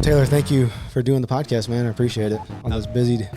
Taylor, thank you for doing the podcast, man. I appreciate it. On those busy,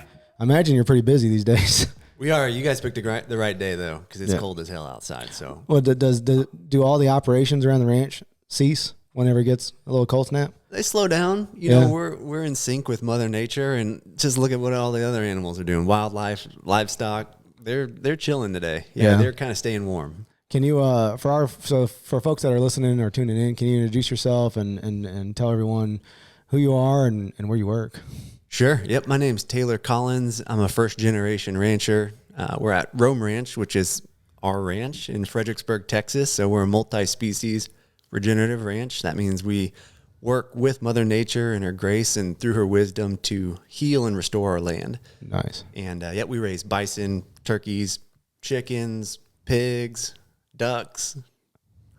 I imagine you're pretty busy these days. We are. You guys picked the right day, though, because it's cold as hell outside. So, well, do all the operations around the ranch cease whenever it gets a little cold snap? they slow down. You know, we're in sync with Mother Nature, and just look at what all the other animals are doing. Wildlife, livestock, they're chilling today. Yeah, they're kind of staying warm. Can you, for folks that are listening or tuning in, can you introduce yourself and tell everyone who you are and where you work? Sure. Yep. My name's Taylor Collins. I'm a first generation rancher. We're at Rome Ranch, which is our ranch in Fredericksburg, Texas. So we're a multi-species regenerative ranch. That means we work with Mother Nature and her grace and through her wisdom to heal and restore our land. Nice. And we raise bison, turkeys, chickens, pigs, ducks,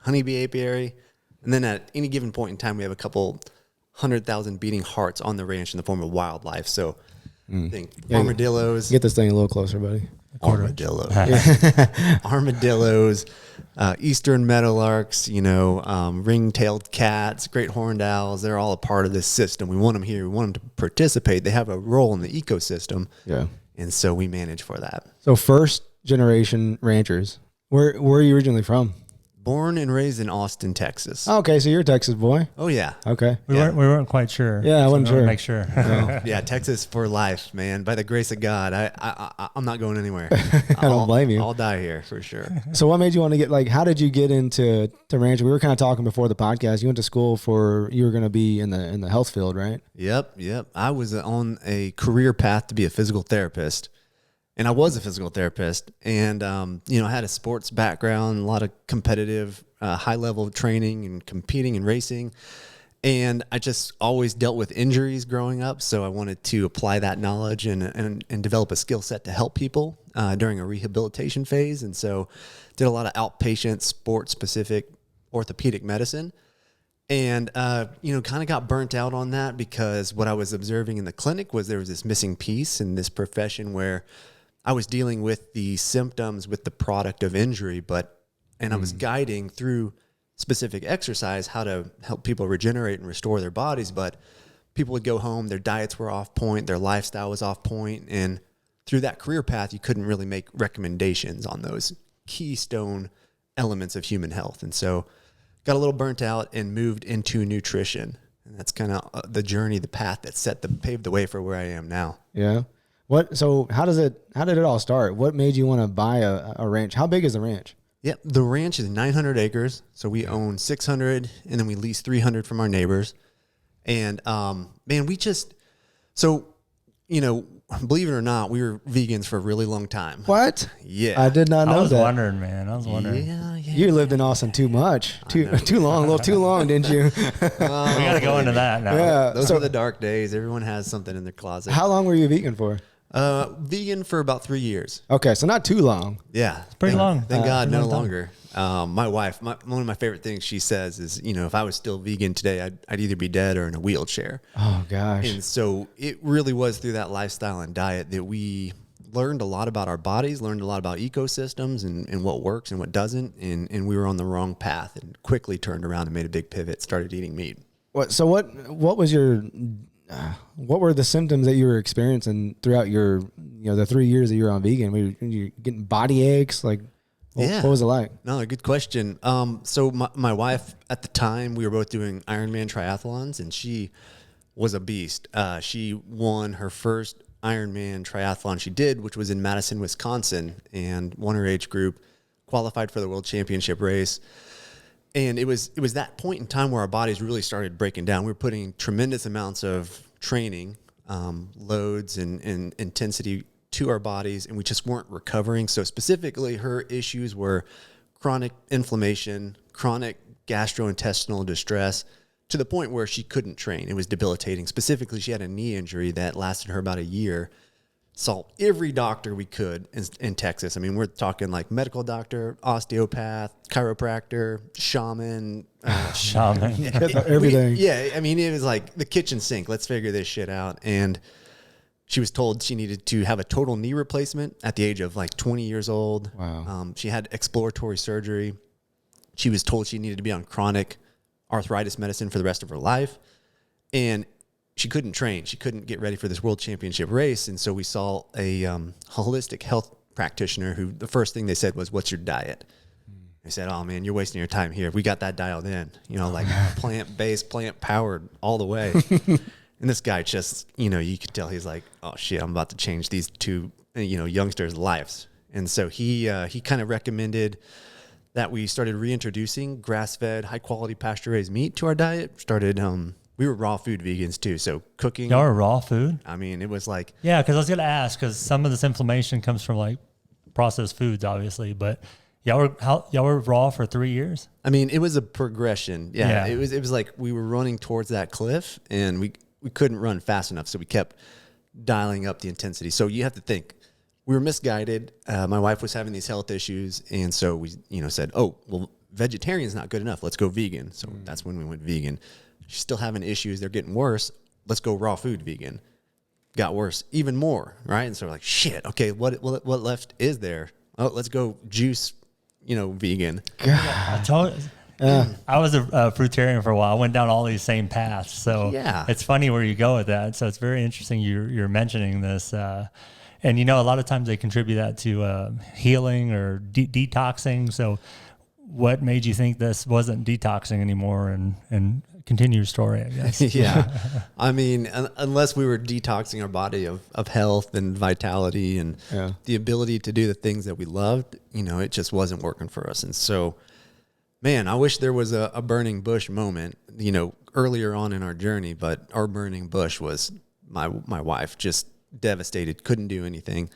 honeybee apiary. And then at any given point in time, we have a couple 100,000 beating hearts on the ranch in the form of wildlife. So think armadillos. Get this thing a little closer, buddy. Armadillos. Armadillos, eastern meadowlarks, ring-tailed cats, great horned owls. They're all a part of this system. We want them here. We want them to participate. They have a role in the ecosystem. Yeah. And so we manage for that. So first generation ranchers. Where are you originally from? Born and raised in Austin, Texas. Oh, okay, so you're a Texas boy. Oh yeah. Okay. We weren't quite sure. Yeah, I wasn't sure. Make sure. Yeah, Texas for life, man. By the grace of God, I'm not going anywhere. I don't blame you. I'll die here for sure. So what made you want to get how did you get into ranching? We were kind of talking before the podcast. You went to school you were going to be in the health field, right? Yep. I was on a career path to be a physical therapist. And I was a physical therapist, and I had a sports background, a lot of competitive, high-level training and competing and racing, and I just always dealt with injuries growing up. So I wanted to apply that knowledge and develop a skill set to help people during a rehabilitation phase. And so did a lot of outpatient, sports-specific orthopedic medicine, and kind of got burnt out on that because what I was observing in the clinic was there was this missing piece in this profession where I was dealing with the symptoms with the product of injury, and I was guiding through specific exercise how to help people regenerate and restore their bodies. But people would go home, their diets were off point, their lifestyle was off point, and through that career path, you couldn't really make recommendations on those keystone elements of human health. And so got a little burnt out and moved into nutrition. And that's kind of the journey, the path that paved the way for where I am now. Yeah. So how did it all start? What made you want to buy a ranch? How big is the ranch? Yep. The ranch is 900 acres. So we own 600 and then we lease 300 from our neighbors. And, believe it or not, we were vegans for a really long time. What? Yeah. I did not know that. I was wondering, man. Yeah. You lived in Austin too much. Too long, a little too long, didn't you? We got to go into that now. Yeah. Those are the dark days. Everyone has something in their closet. How long were you vegan for? Vegan for about 3 years. Okay, so not too long. Yeah. It's pretty long. Thank God, no longer. My wife, one of my favorite things she says is, if I was still vegan today, I'd either be dead or in a wheelchair. Oh, gosh. And so it really was through that lifestyle and diet that we learned a lot about our bodies, learned a lot about ecosystems and what works and what doesn't. And we were on the wrong path and quickly turned around and made a big pivot, started eating meat. What were the symptoms that you were experiencing throughout your, the 3 years that you were on vegan? Were you getting body aches? What was it like? No, good question. So my wife at the time, we were both doing Ironman triathlons, and she was a beast. She won her first Ironman triathlon she did, which was in Madison, Wisconsin, and won her age group, qualified for the World Championship race. And it was that point in time where our bodies really started breaking down. We were putting tremendous amounts of training, loads and intensity to our bodies, and we just weren't recovering. So specifically, her issues were chronic inflammation, chronic gastrointestinal distress, to the point where she couldn't train. It was debilitating. Specifically, she had a knee injury that lasted her about a year. Saw every doctor we could in Texas. I mean, we're talking like medical doctor, osteopath, chiropractor, shaman. Everything. It was like the kitchen sink. Let's figure this shit out. And She was told she needed to have a total knee replacement at the age of like 20 years old. Wow. She had exploratory surgery. She was told she needed to be on chronic arthritis medicine for the rest of her life. And she couldn't train. She couldn't get ready for this world championship race. And so we saw a holistic health practitioner who the first thing they said was, "What's your diet?" They said, "Oh man, you're wasting your time here. We got that dialed in, like plant-based, plant-powered all the way." And this guy just, you could tell he's like, "Oh shit, I'm about to change these two, youngsters' lives." And so he kind of recommended that we started reintroducing grass-fed, high-quality pasture-raised meat to our diet. We were raw food vegans too, so cooking. Y'all are raw food? I mean, it was like... Yeah, because I was going to ask, because some of this inflammation comes from like processed foods, obviously, but y'all were raw for 3 years? I mean, it was a progression. Yeah. It was like we were running towards that cliff, and we couldn't run fast enough, so we kept dialing up the intensity. So you have to think, we were misguided. My wife was having these health issues, and so we, said, "Oh, well, vegetarian's not good enough. Let's go vegan." So that's when we went vegan. She's still having issues. They're getting worse. Let's go raw food vegan. Got worse even more, right? And so we're like, shit, okay, what left is there? Oh, let's go juice, vegan. God. I was a fruitarian for a while. I went down all these same paths. So it's funny where you go with that. So it's very interesting you're mentioning this. And, a lot of times they contribute that to healing or detoxing. So what made you think this wasn't detoxing anymore and continue your story, I guess? Yeah. I mean, unless we were detoxing our body of health and vitality and the ability to do the things that we loved, it just wasn't working for us. And so, man, I wish there was a burning bush moment, earlier on in our journey, but our burning bush was my wife, just devastated, couldn't do anything.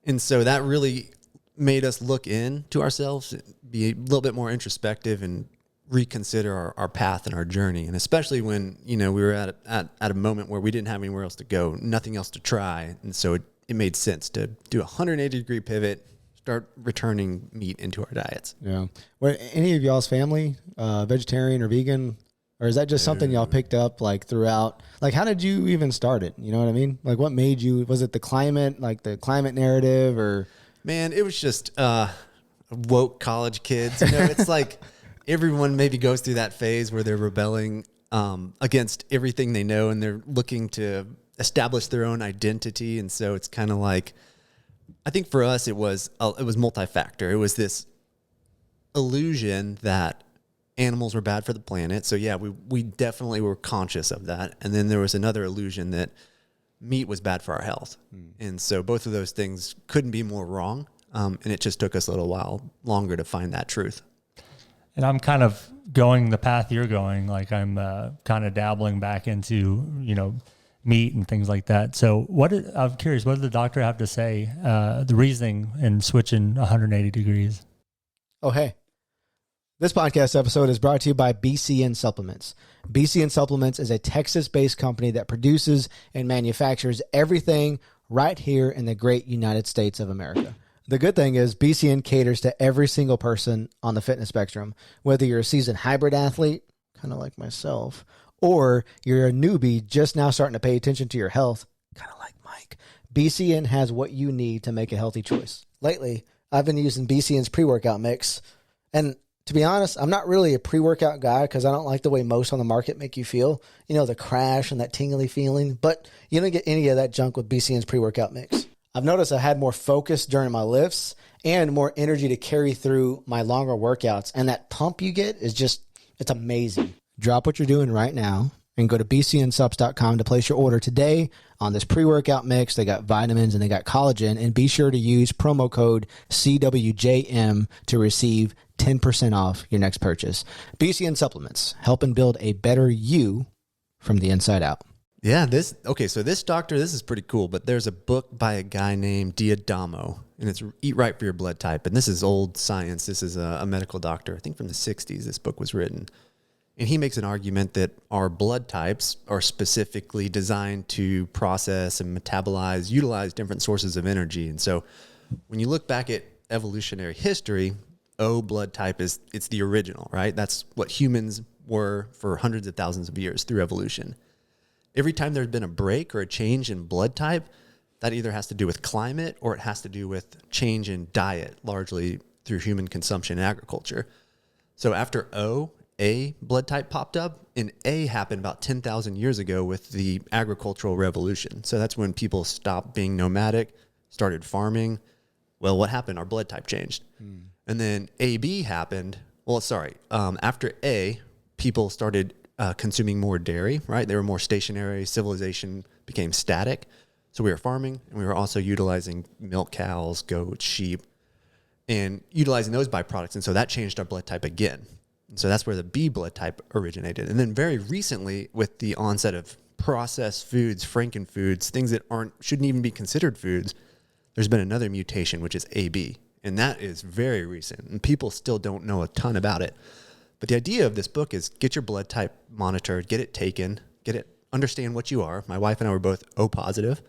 And so that really made us look into ourselves, be a little bit more introspective and reconsider our path and our journey. And especially when, we were at a moment where we didn't have anywhere else to go, nothing else to try. And so it made sense to do a 180-degree pivot, start returning meat into our diets. Yeah. Were any of y'all's family vegetarian or vegan? Or is that just something y'all picked up like throughout? Like, how did you even start it? You know what I mean? Like, what made you? Was it the climate narrative, or? Man, it was just woke college kids. It's like everyone maybe goes through that phase where they're rebelling against everything they know, and they're looking to establish their own identity. And so it's kind of like, I think for us, it was multi-factor. It was this illusion that animals were bad for the planet. So yeah, we definitely were conscious of that. And then there was another illusion that meat was bad for our health. And so both of those things couldn't be more wrong. And it just took us a little while longer to find that truth. And I'm kind of going the path you're going. Like I'm kind of dabbling back into, meat and things like that. So I'm curious, what did the doctor have to say, the reasoning in switching 180 degrees? Oh, hey. This podcast episode is brought to you by BCN Supplements. BCN Supplements is a Texas-based company that produces and manufactures everything right here in the great United States of America. The good thing is BCN caters to every single person on the fitness spectrum, whether you're a seasoned hybrid athlete, kind of like myself, or you're a newbie just now starting to pay attention to your health, kind of like Mike. BCN has what you need to make a healthy choice. Lately, I've been using BCN's pre-workout mix, and to be honest, I'm not really a pre-workout guy because I don't like the way most on the market make you feel. The crash and that tingly feeling. But you don't get any of that junk with BCN's pre-workout mix. I've noticed I had more focus during my lifts and more energy to carry through my longer workouts. And that pump you get is it's amazing. Drop what you're doing right now and go to bcnsubs.com to place your order today on this pre-workout mix. They got vitamins and they got collagen. And be sure to use promo code CWJM to receive 10% off your next purchase. BCN Supplements, helping build a better you from the inside out. Yeah, so this doctor, this is pretty cool, but there's a book by a guy named D'Adamo, and it's Eat Right for Your Blood Type. And this is old science. This is a medical doctor. I think from the 60s this book was written. And he makes an argument that our blood types are specifically designed to process and metabolize, utilize different sources of energy. And so when you look back at evolutionary history, O blood type it's the original, right? That's what humans were for hundreds of thousands of years through evolution. every time there's been a break or a change in blood type, that either has to do with climate or it has to do with change in diet, largely through human consumption and agriculture. So after A blood type popped up, and A happened about 10,000 years ago with the agricultural revolution. So that's when people stopped being nomadic, started farming. Well, what happened? Our blood type changed. And then AB happened. Well, sorry. After A, people started consuming more dairy, right? They were more stationary. Civilization became static. So we were farming, and we were also utilizing milk cows, goats, sheep, and utilizing those byproducts. And so that changed our blood type again. And so that's where the B blood type originated. And then very recently, with the onset of processed foods, frankenfoods, things that shouldn't even be considered foods, there's been another mutation, which is AB. And that is very recent. And people still don't know a ton about it. But the idea of this book is get your blood type monitored, get it taken, understand what you are. My wife and I were both O positive.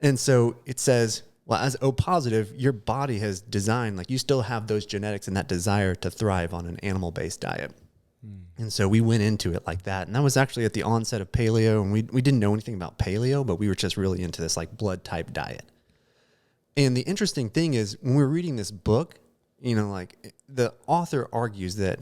And so it says, well, as O positive, your body has designed, like you still have those genetics and that desire to thrive on an animal-based diet. And so we went into it like that. And that was actually at the onset of paleo. And we didn't know anything about paleo, but we were just really into this like blood type diet. And the interesting thing is when we were reading this book, like the author argues that,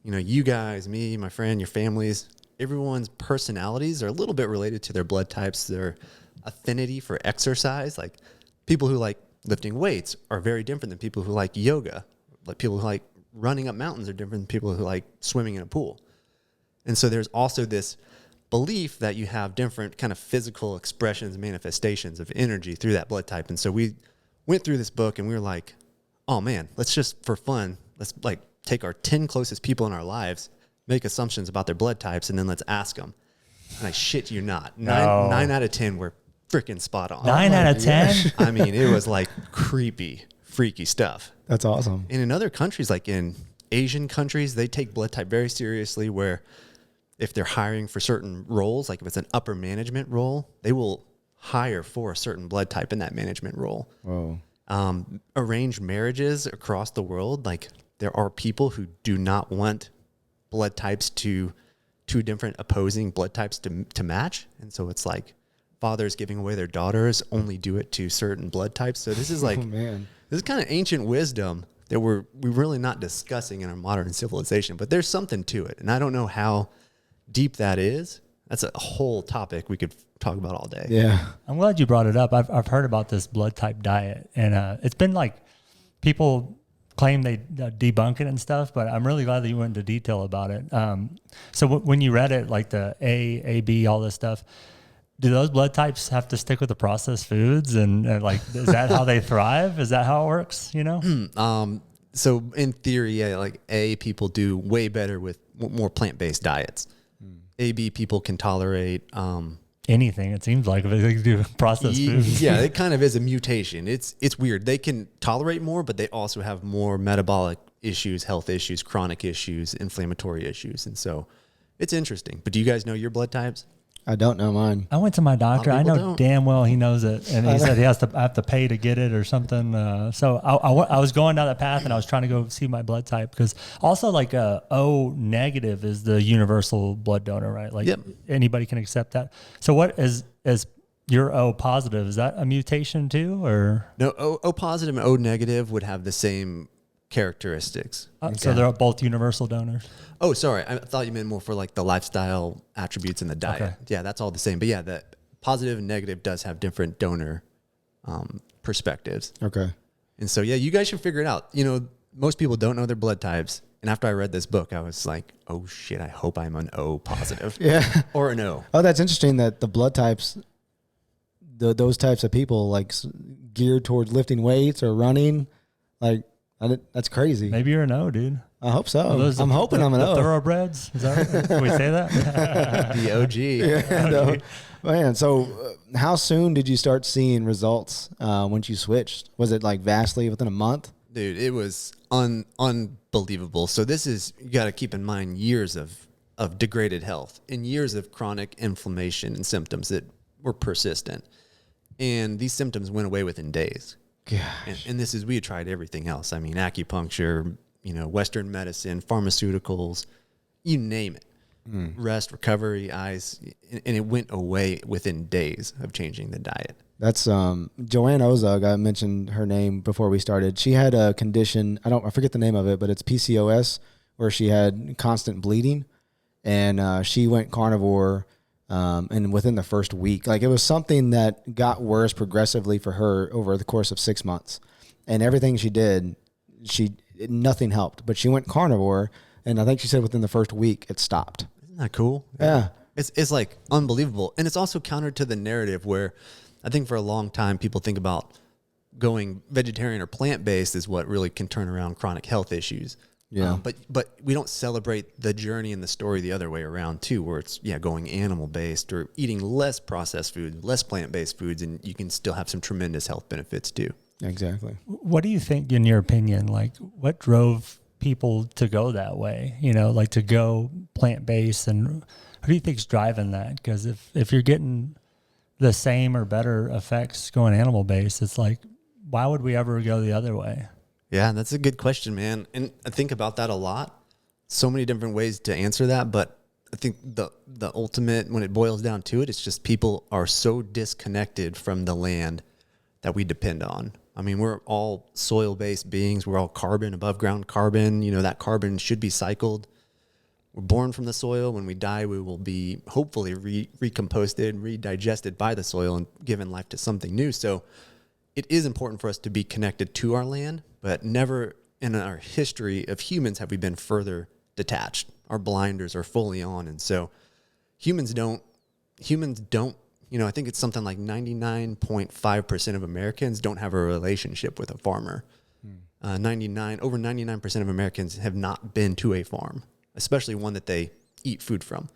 you guys, me, my friend, your families, everyone's personalities are a little bit related to their blood types, their affinity for exercise. Like people who like lifting weights are very different than people who like yoga. Like people who like running up mountains are different than people who like swimming in a pool. And so there's also this belief that you have different kind of physical expressions, manifestations of energy through that blood type. And so we went through this book and we were like, oh man, let's just for fun, let's like take our 10 closest people in our lives, make assumptions about their blood types, and then let's ask them. And I shit you not. Nine out of 10 were freaking spot on. 9 out of 10? I mean, it was like creepy, freaky stuff. That's awesome. And in other countries, like in Asian countries, they take blood type very seriously, where if they're hiring for certain roles, like if it's an upper management role, they will hire for a certain blood type in that management role. Whoa. Arranged marriages across the world, like there are people who do not want blood types two different opposing blood types to match. And so it's like fathers giving away their daughters only do it to certain blood types. So this is like, this is kind of ancient wisdom that we're really not discussing in our modern civilization, but there's something to it. And I don't know how deep that is. That's a whole topic we could talk about all day. Yeah. I'm glad you brought it up. I've heard about this blood type diet, and it's been like people claim they debunk it and stuff, but I'm really glad that you went into detail about it. So when you read it, like the A, B, all this stuff, do those blood types have to stick with the processed foods? And like, is that how they thrive? Is that how it works? So in theory, yeah, like A people do way better with more plant-based diets. AB people can tolerate anything. It seems like if they do processed foods. Yeah, it kind of is a mutation. It's weird. They can tolerate more, but they also have more metabolic issues, health issues, chronic issues, inflammatory issues, and so it's interesting. But do you guys know your blood types? I don't know mine. I went to my doctor. I know damn well he knows it, and he said I have to pay to get it or something. So I was going down that path, and I was trying to go see my blood type, because also like O negative is the universal blood donor, right? Like anybody can accept that. So what is your O positive? Is that a mutation too, or no? O positive and O negative would have the same characteristics. So they're both universal donors. Oh, sorry. I thought you meant more for like the lifestyle attributes in the diet. Okay. Yeah, that's all the same. But yeah, the positive and negative does have different donor perspectives. Okay. And so, yeah, you guys should figure it out. Most people don't know their blood types. And after I read this book, I was like, oh shit, I hope I'm an O positive. Yeah. Or an O. Oh, that's interesting that the blood types, those types of people like geared towards lifting weights or running, like that's crazy. Maybe you're an O, dude. I hope so. I'm hoping I'm an O. Thoroughbreds? Is that right? Can we say that? The OG. Yeah, no. Man, so how soon did you start seeing results once you switched? Was it like vastly within a month? Dude, it was unbelievable. So this is, you got to keep in mind, years of degraded health and years of chronic inflammation and symptoms that were persistent. And these symptoms went away within days. Gosh. And this is, we had tried everything else. I mean, acupuncture, Western medicine, pharmaceuticals, you name it. rest, recovery, ice, and it went away within days of changing the diet. That's Joanne Ozug. I mentioned her name before we started. She had a condition. I forget the name of it, but it's PCOS, where she had constant bleeding, and she went carnivore. And within the first week, like it was something that got worse progressively for her over the course of 6 months, and everything she did, nothing helped. But she went carnivore, and I think she said within the first week it stopped. Isn't that cool? Yeah. It's like unbelievable. And it's also counter to the narrative where I think for a long time people think about going vegetarian or plant-based is what really can turn around chronic health issues. Yeah. But we don't celebrate the journey and the story the other way around too, where it's going animal-based or eating less processed food, less plant-based foods, and you can still have some tremendous health benefits too. Exactly. What do you think, in your opinion, like what drove people to go that way, like to go plant-based, and who do you think's driving that? Because if you're getting the same or better effects going animal-based, it's like, why would we ever go the other way? Yeah, that's a good question, man. And I think about that a lot. So many different ways to answer that, but I think the ultimate, when it boils down to it, it's just people are so disconnected from the land that we depend on. I mean, we're all soil-based beings. We're all carbon, above ground carbon. That carbon should be cycled. We're born from the soil. When we die, we will be hopefully recomposted, redigested by the soil and given life to something new. So it is important for us to be connected to our land, but never in our history of humans have we been further detached. Our blinders are fully on. And so humans don't, I think it's something like 99.5% of Americans don't have a relationship with a farmer. Over 99% of Americans have not been to a farm, especially one that they eat food from.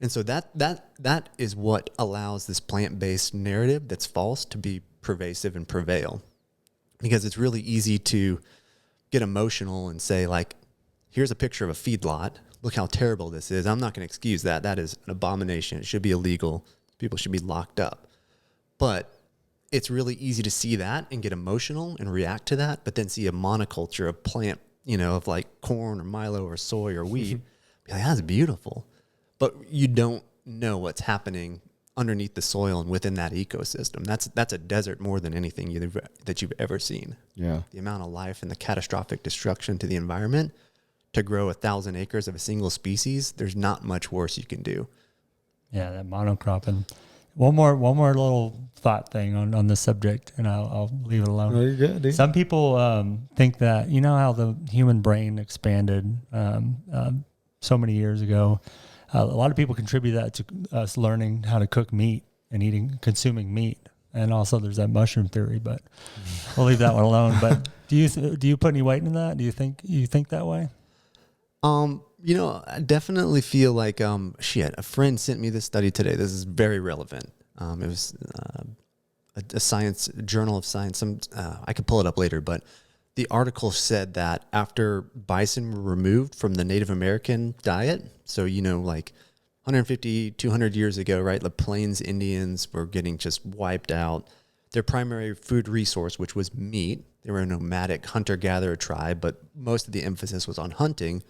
And so that is what allows this plant-based narrative that's false to be pervasive and prevail, because it's really easy to get emotional and say, like, here's a picture of a feedlot. Look how terrible this is. I'm not going to excuse that. That is an abomination. It should be illegal. People should be locked up. But it's really easy to see that and get emotional and react to that, but then see a monoculture of plant, of like corn or milo or soy or wheat. Be like, that's beautiful. But you don't know what's happening underneath the soil and within that ecosystem. That's a desert more than anything that you've ever seen. Yeah. The amount of life and the catastrophic destruction to the environment to grow 1,000 acres of a single species, there's not much worse you can do. Yeah, that monocropping. One more little thought thing on this subject, and I'll leave it alone. Oh, you're good, dude. Some people think that, how the human brain expanded so many years ago. A lot of people contribute that to us learning how to cook meat and consuming meat. And also there's that mushroom theory, but we'll leave that one alone. But do you put any weight in that? Do you think that way? I definitely feel like, a friend sent me this study today. This is very relevant. It was a journal of science. I could pull it up later, but the article said that after bison were removed from the Native American diet, so, like 150, 200 years ago, right, the Plains Indians were getting just wiped out. Their primary food resource, which was meat, they were a nomadic hunter-gatherer tribe, but most of the emphasis was on hunting.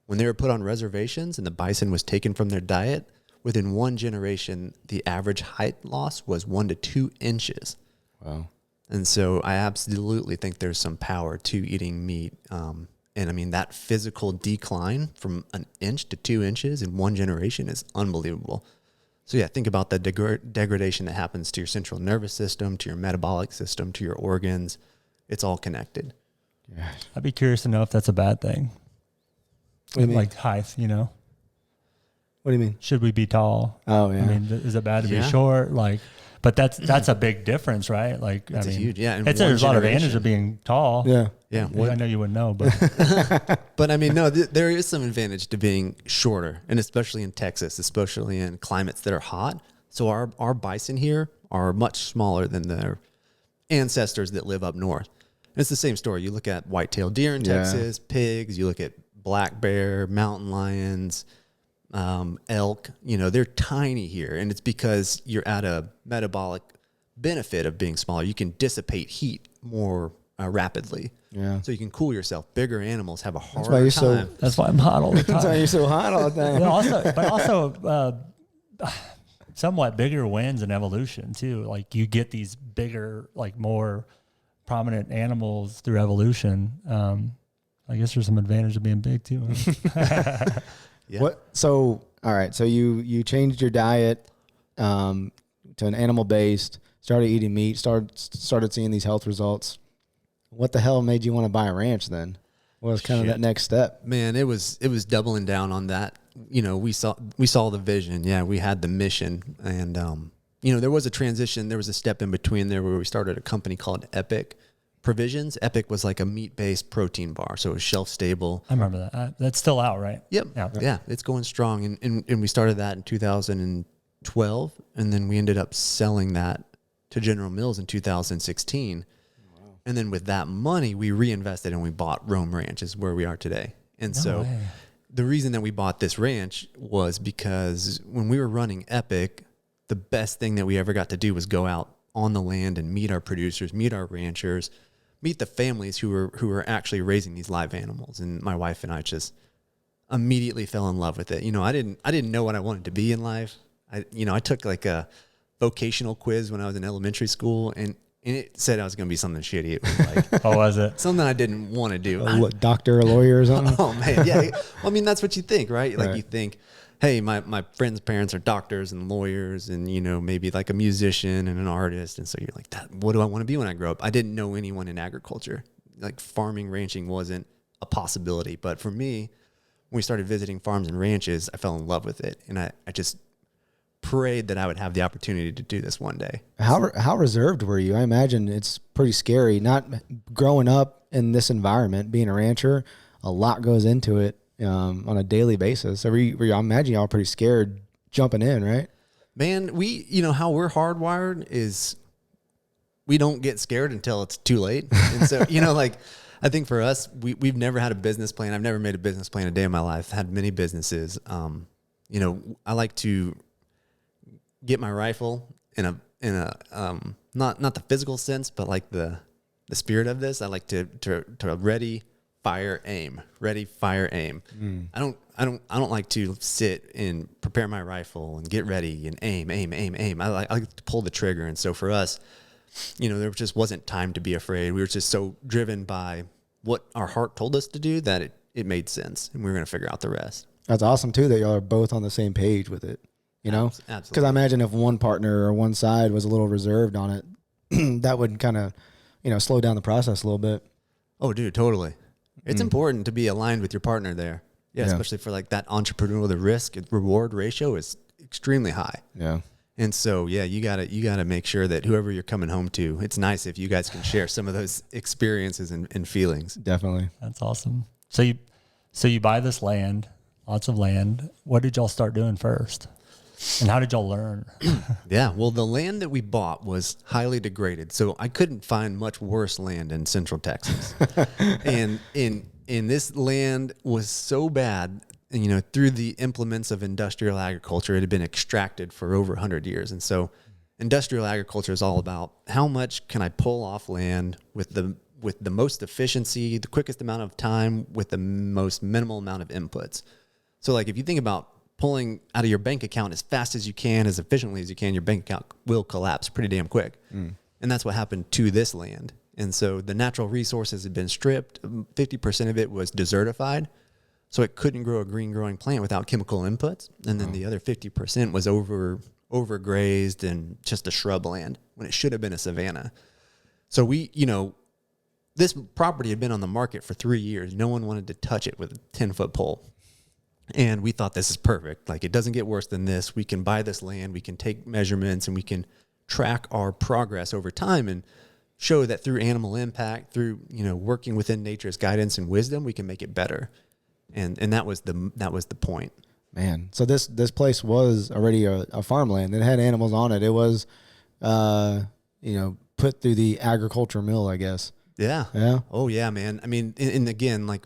When they were put on reservations and the bison was taken from their diet, within one generation, the average height loss was 1 to 2 inches. Wow. And so I absolutely think there's some power to eating meat. And I mean, that physical decline from 1 inch to 2 inches in one generation is unbelievable. So yeah, think about the degradation that happens to your central nervous system, to your metabolic system, to your organs. It's all connected. Yeah. I'd be curious to know if that's a bad thing. What do you mean? Like height, What do you mean? Should we be tall? Oh, yeah. I mean, is it bad to be short? But that's a big difference, right? It's huge, yeah. There's a lot of advantage of being tall. Yeah. Yeah. I know you wouldn't know, but but I mean, no, there is some advantage to being shorter, and especially in Texas, especially in climates that are hot. So our bison here are much smaller than their ancestors that live up north. And it's the same story. You look at white-tailed deer in Texas, pigs, you look at black bear, mountain lions, elk, they're tiny here. And it's because you're at a metabolic benefit of being smaller. You can dissipate heat more rapidly. Yeah. So you can cool yourself. Bigger animals have a harder time. That's why I'm hot all the time. That's why you're so hot all the time. But also somewhat bigger wins in evolution too. Like you get these bigger, like more prominent animals through evolution. I guess there's some advantage of being big too. Yeah. What? So all right. So you changed your diet to an animal based. Started eating meat. Started seeing these health results. What the hell made you want to buy a ranch then? What was kind of that next step? Man, it was doubling down on that. You know, we saw the vision. Yeah, we had the mission, and you know, there was a transition. There was a step in between there where we started a company called Epic Provisions. Epic was like a meat-based protein bar, so it was shelf stable. I remember that. That's still out, right? Yep. Yeah, it's going strong, and we started that in 2012, and then we ended up selling that to General Mills in 2016. And then with that money, we reinvested and we bought Rome Ranch, is where we are today. And the reason that we bought this ranch was because when we were running Epic, the best thing that we ever got to do was go out on the land and meet our producers, meet our ranchers, meet the families who were actually raising these live animals. And my wife and I just immediately fell in love with it. You know, I didn't know what I wanted to be in life. I took like a vocational quiz when I was in elementary school, and it said I was going to be something shitty. It was like, what was it? Something I didn't want to do. What, doctor or lawyer or something? Oh man, yeah. Well, I mean, that's what you think, right? Like you think, hey, my friends' parents are doctors and lawyers, and you know, maybe like a musician and an artist, and so you're like, what do I want to be when I grow up? I didn't know anyone in agriculture. Like farming, ranching wasn't a possibility. But for me, when we started visiting farms and ranches, I fell in love with it, and I just prayed that I would have the opportunity to do this one day. How reserved were you? I imagine it's pretty scary. Not growing up in this environment, being a rancher, a lot goes into it on a daily basis. So I imagine y'all pretty scared jumping in, right? Man, how we're hardwired is we don't get scared until it's too late. And so, like I think for us, we've never had a business plan. I've never made a business plan a day in my life. Had many businesses. I like to get my rifle in a not the physical sense, but like the spirit of this. I like to ready, fire, aim. Ready, fire, aim. I don't like to sit and prepare my rifle and get ready and aim. I like to pull the trigger. And so for us, there just wasn't time to be afraid. We were just so driven by what our heart told us to do that it made sense, and we were going to figure out the rest. That's awesome too that y'all are both on the same page with it. Absolutely. Because I imagine if one partner or one side was a little reserved on it, that would kind of, slow down the process a little bit. Oh, dude, totally. It's important to be aligned with your partner there. Yeah, especially for like that entrepreneurial, the risk reward ratio is extremely high. Yeah. And so, you gotta make sure that whoever you're coming home to, it's nice if you guys can share some of those experiences and feelings. Definitely. That's awesome. So you buy this land, lots of land. What did y'all start doing first? And how did y'all learn? Yeah, well, the land that we bought was highly degraded, so I couldn't find much worse land in Central Texas. And in this land was so bad, through the implements of industrial agriculture, it had been extracted for over 100 years. And so industrial agriculture is all about how much can I pull off land with the most efficiency, the quickest amount of time, with the most minimal amount of inputs. So like if you think about pulling out of your bank account as fast as you can, as efficiently as you can, your bank account will collapse pretty damn quick. And that's what happened to this land. And so the natural resources had been stripped. 50% of it was desertified. So it couldn't grow a green growing plant without chemical inputs. And then the other 50% was overgrazed and just a shrub land when it should have been a savanna. So this property had been on the market for 3 years. No one wanted to touch it with a 10-foot pole. And we thought, this is perfect. Like, it doesn't get worse than this. We can buy this land, we can take measurements, and we can track our progress over time and show that through animal impact, through, working within nature's guidance and wisdom, we can make it better. And that was the point. Man, so this place was already a farmland. It had animals on it. It was, put through the agriculture mill, I guess. Yeah. Yeah. Oh yeah, man. I mean, and again, like,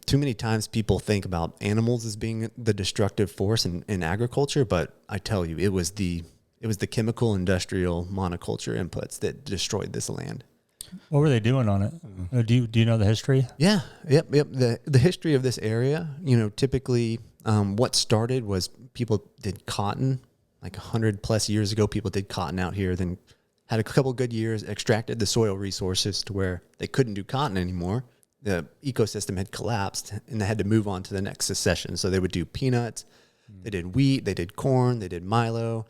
too many times people think about animals as being the destructive force in agriculture, but I tell you, it was the chemical industrial monoculture inputs that destroyed this land. What were they doing on it? Do you know the history? Yeah. Yep. The history of this area, typically what started was people did cotton like 100+ years ago. People did cotton out here, then had a couple good years, extracted the soil resources to where they couldn't do cotton anymore. The ecosystem had collapsed and they had to move on to the next succession. So they would do peanuts, they did wheat, they did corn, they did milo,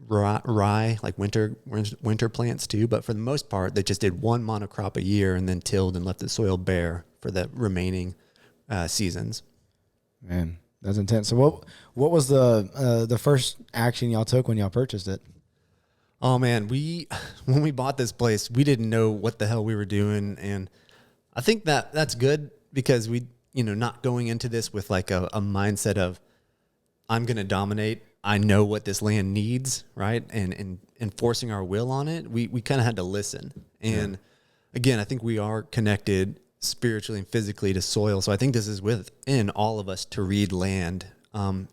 rye, like winter plants too. But for the most part, they just did one monocrop a year and then tilled and left the soil bare for the remaining seasons. Man, that's intense. So what was the first action y'all took when y'all purchased it? Oh man, when we bought this place, we didn't know what the hell we were doing. And I think that's good because we, not going into this with like a mindset of, I'm going to dominate. I know what this land needs, right? And enforcing our will on it, we kind of had to listen. And again, I think we are connected spiritually and physically to soil. So I think this is within all of us to read land.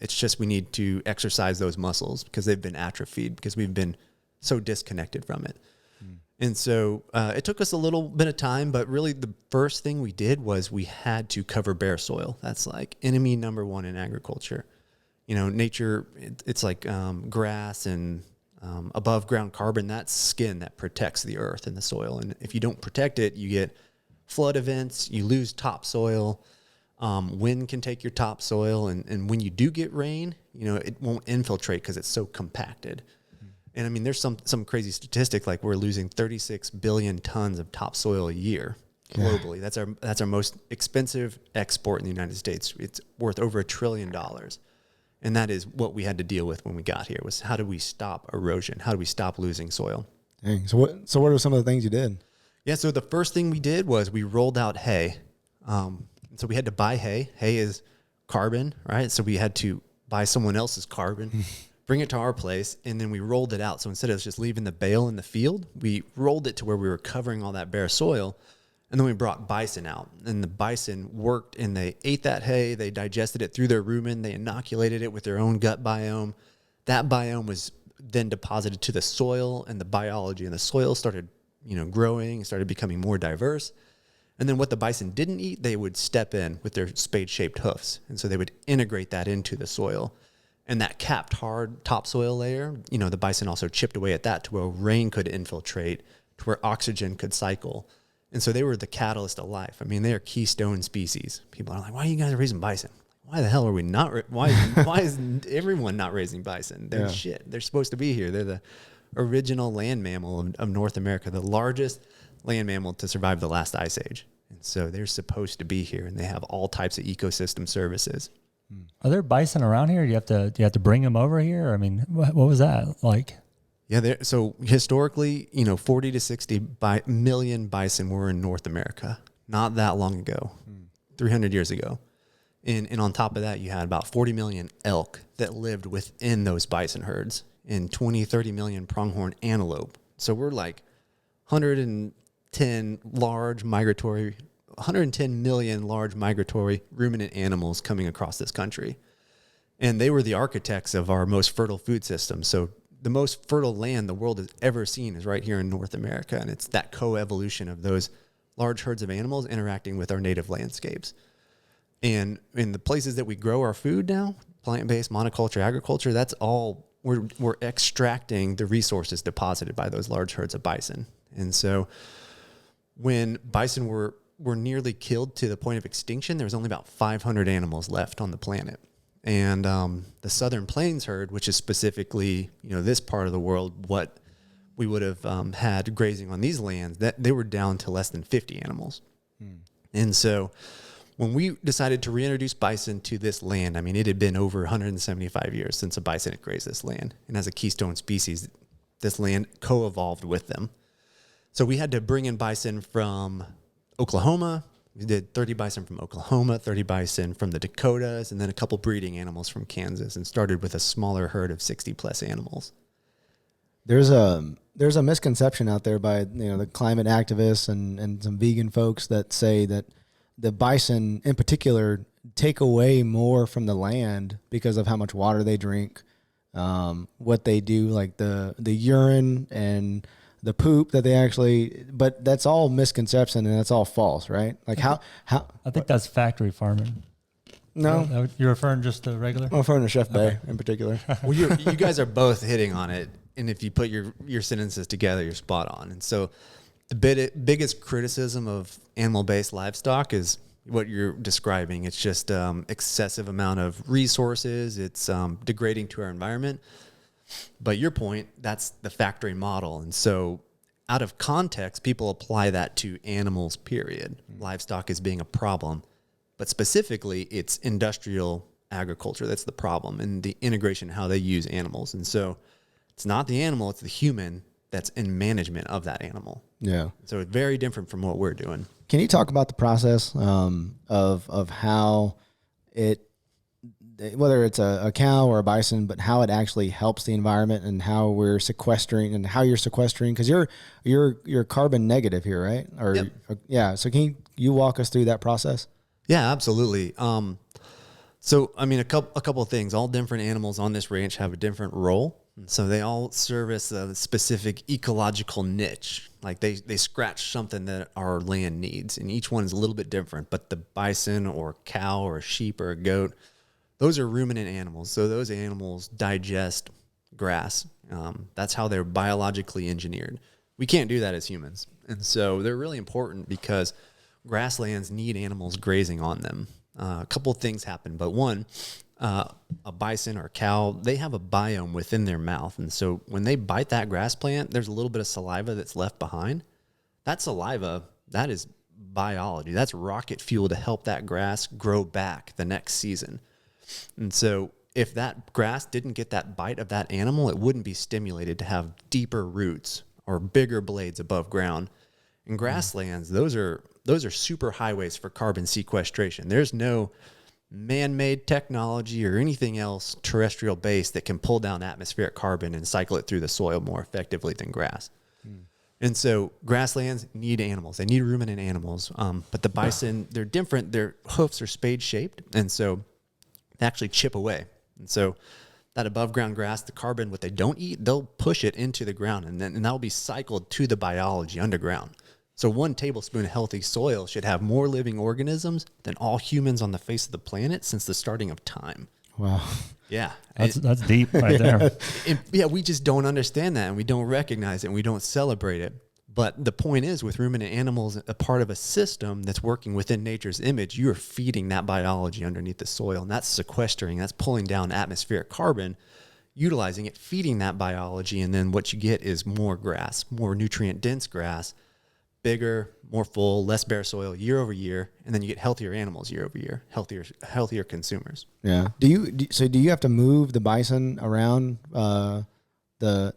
It's just we need to exercise those muscles because they've been atrophied because we've been so disconnected from it. And so it took us a little bit of time, but really the first thing we did was we had to cover bare soil. That's like enemy number one in agriculture. Nature, it's like grass and above ground carbon, that's skin that protects the earth and the soil. And if you don't protect it, you get flood events, you lose topsoil. Wind can take your topsoil. And when you do get rain, it won't infiltrate because it's so compacted. And I mean, there's some crazy statistic, like we're losing 36 billion tons of topsoil a year globally. That's our most expensive export in the United States. It's worth over $1 trillion. And that is what we had to deal with when we got here, was how do we stop erosion? How do we stop losing soil? Dang. So what are some of the things you did? Yeah, so the first thing we did was we rolled out hay. So we had to buy hay. Hay is carbon, right? So we had to buy someone else's carbon, bring it to our place, and then we rolled it out. So instead of just leaving the bale in the field, we rolled it to where we were covering all that bare soil. And then we brought bison out, and the bison worked and they ate that hay. They digested it through their rumen. They inoculated it with their own gut biome. That biome was then deposited to the soil, and the biology in the soil started, growing, started becoming more diverse. And then what the bison didn't eat, they would step in with their spade-shaped hoofs. And so they would integrate that into the soil. And that capped hard topsoil layer, the bison also chipped away at that to where rain could infiltrate, to where oxygen could cycle. And so they were the catalyst of life. I mean, they are keystone species. People are like, why are you guys raising bison? Why the hell are we not? Why is everyone not raising bison? They're shit. They're supposed to be here. They're the original land mammal of North America, the largest land mammal to survive the last ice age. And so they're supposed to be here, and they have all types of ecosystem services. Are there bison around here? Do you have to bring them over here? I mean, what was that like? Yeah, so historically, 40 to 60 million bison were in North America not that long ago, 300 years ago. And on top of that, you had about 40 million elk that lived within those bison herds, and 20, 30 million pronghorn antelope. So we're like 110 million large migratory ruminant animals coming across this country. And they were the architects of our most fertile food system. So the most fertile land the world has ever seen is right here in North America. And it's that coevolution of those large herds of animals interacting with our native landscapes. And in the places that we grow our food now, plant-based monoculture agriculture, that's all we're extracting the resources deposited by those large herds of bison. And so when bison were nearly killed to the point of extinction, there was only about 500 animals left on the planet. And the Southern Plains herd, which is specifically, this part of the world, what we would have had grazing on these lands, that they were down to less than 50 animals. And so when we decided to reintroduce bison to this land, I mean, it had been over 175 years since a bison had grazed this land. And as a keystone species, this land co-evolved with them. So we had to bring in bison from Oklahoma. We did 30 bison from Oklahoma, 30 bison from the Dakotas, and then a couple breeding animals from Kansas, and started with a smaller herd of 60+ animals. There's a misconception out there by the climate activists and some vegan folks that say that the bison in particular take away more from the land because of how much water they drink, what they do, like the urine and the poop that they actually, but that's all misconception and that's all false, right? Like how I think that's factory farming. No, you're referring just to regular. I'm referring to Chef Bay in particular. Well, you guys are both hitting on it, and if you put your sentences together, you're spot on. And so, the biggest criticism of animal-based livestock is what you're describing. It's just excessive amount of resources. It's degrading to our environment. But your point, that's the factory model, and so out of context, people apply that to animals. Period. Livestock is being a problem. But specifically, it's industrial agriculture that's the problem, and the integration, how they use animals. And so it's not the animal, it's the human that's in management of that animal. Yeah. So it's very different from what we're doing. Can you talk about the process of how it, whether it's a cow or a bison, but how it actually helps the environment and how we're sequestering and how you're sequestering? Because you're carbon negative here, right? Or Yep. Yeah. So can you walk us through that process? Yeah, absolutely. So, I mean, a couple of things. All different animals on this ranch have a different role. And so they all service a specific ecological niche. Like they scratch something that our land needs, and each one is a little bit different. But the bison or cow or sheep or a goat, those are ruminant animals. So those animals digest grass. That's how they're biologically engineered. We can't do that as humans. And so they're really important because grasslands need animals grazing on them. A couple of things happen, but one, a bison or a cow, they have a biome within their mouth. And so when they bite that grass plant, there's a little bit of saliva that's left behind. That saliva, that is biology. That's rocket fuel to help that grass grow back the next season. And so if that grass didn't get that bite of that animal, it wouldn't be stimulated to have deeper roots or bigger blades above ground. In grasslands, those are super highways for carbon sequestration. There's no man-made technology or anything else terrestrial based that can pull down atmospheric carbon and cycle it through the soil more effectively than grass. And so grasslands need animals. They need ruminant animals. But the bison, they're different. Their hoofs are spade shaped. And so they actually chip away. And so that above ground grass, the carbon, what they don't eat, they'll push it into the ground, and that'll be cycled to the biology underground. So 1 tablespoon of healthy soil should have more living organisms than all humans on the face of the planet since the starting of time. Wow. Yeah. That's deep right there. Yeah, we just don't understand that, and we don't recognize it, and we don't celebrate it. But the point is, with ruminant animals, a part of a system that's working within nature's image, you are feeding that biology underneath the soil, and that's sequestering, that's pulling down atmospheric carbon, utilizing it, feeding that biology, and then what you get is more grass, more nutrient-dense grass, bigger, more full, less bare soil year over year, and then you get healthier animals year over year, healthier consumers. Yeah. Do you have to move the bison around the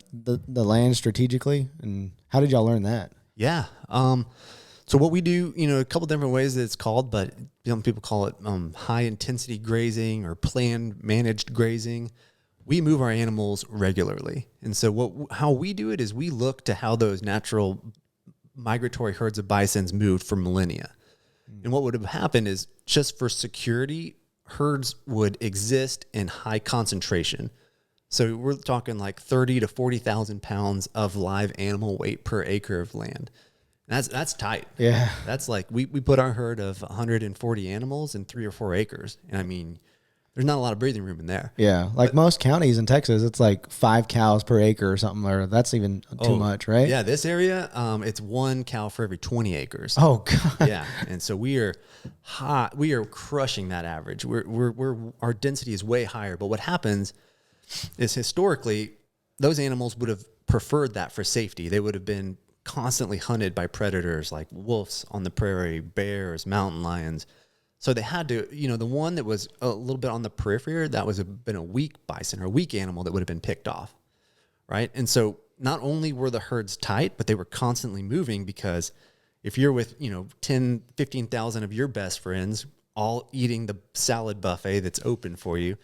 land strategically, and how did y'all learn that? Yeah. So what we do, a couple different ways that it's called, but some people call it high intensity grazing or planned managed grazing. We move our animals regularly, and so how we do it is we look to how those natural migratory herds of bisons moved for millennia. And what would have happened is, just for security, herds would exist in high concentration. So we're talking like 30 to 40,000 pounds of live animal weight per acre of land. That's tight. Yeah. That's like, we put our herd of 140 animals in 3 or 4 acres. And I mean, there's not a lot of breathing room in there. Yeah. Like most counties in Texas, it's like 5 cows per acre or something, or that's even too much, right? Yeah. This area, it's 1 cow for every 20 acres. Oh God. Yeah. And so we are hot. We are crushing that average. Our density is way higher. But what happens is, historically, those animals would have preferred that for safety. They would have been constantly hunted by predators like wolves on the prairie, bears, mountain lions. So they had to, the one that was a little bit on the periphery, that was been a weak bison or a weak animal that would have been picked off, right? And so not only were the herds tight, but they were constantly moving, because if you're with, 10, 15,000 of your best friends all eating the salad buffet that's open for you,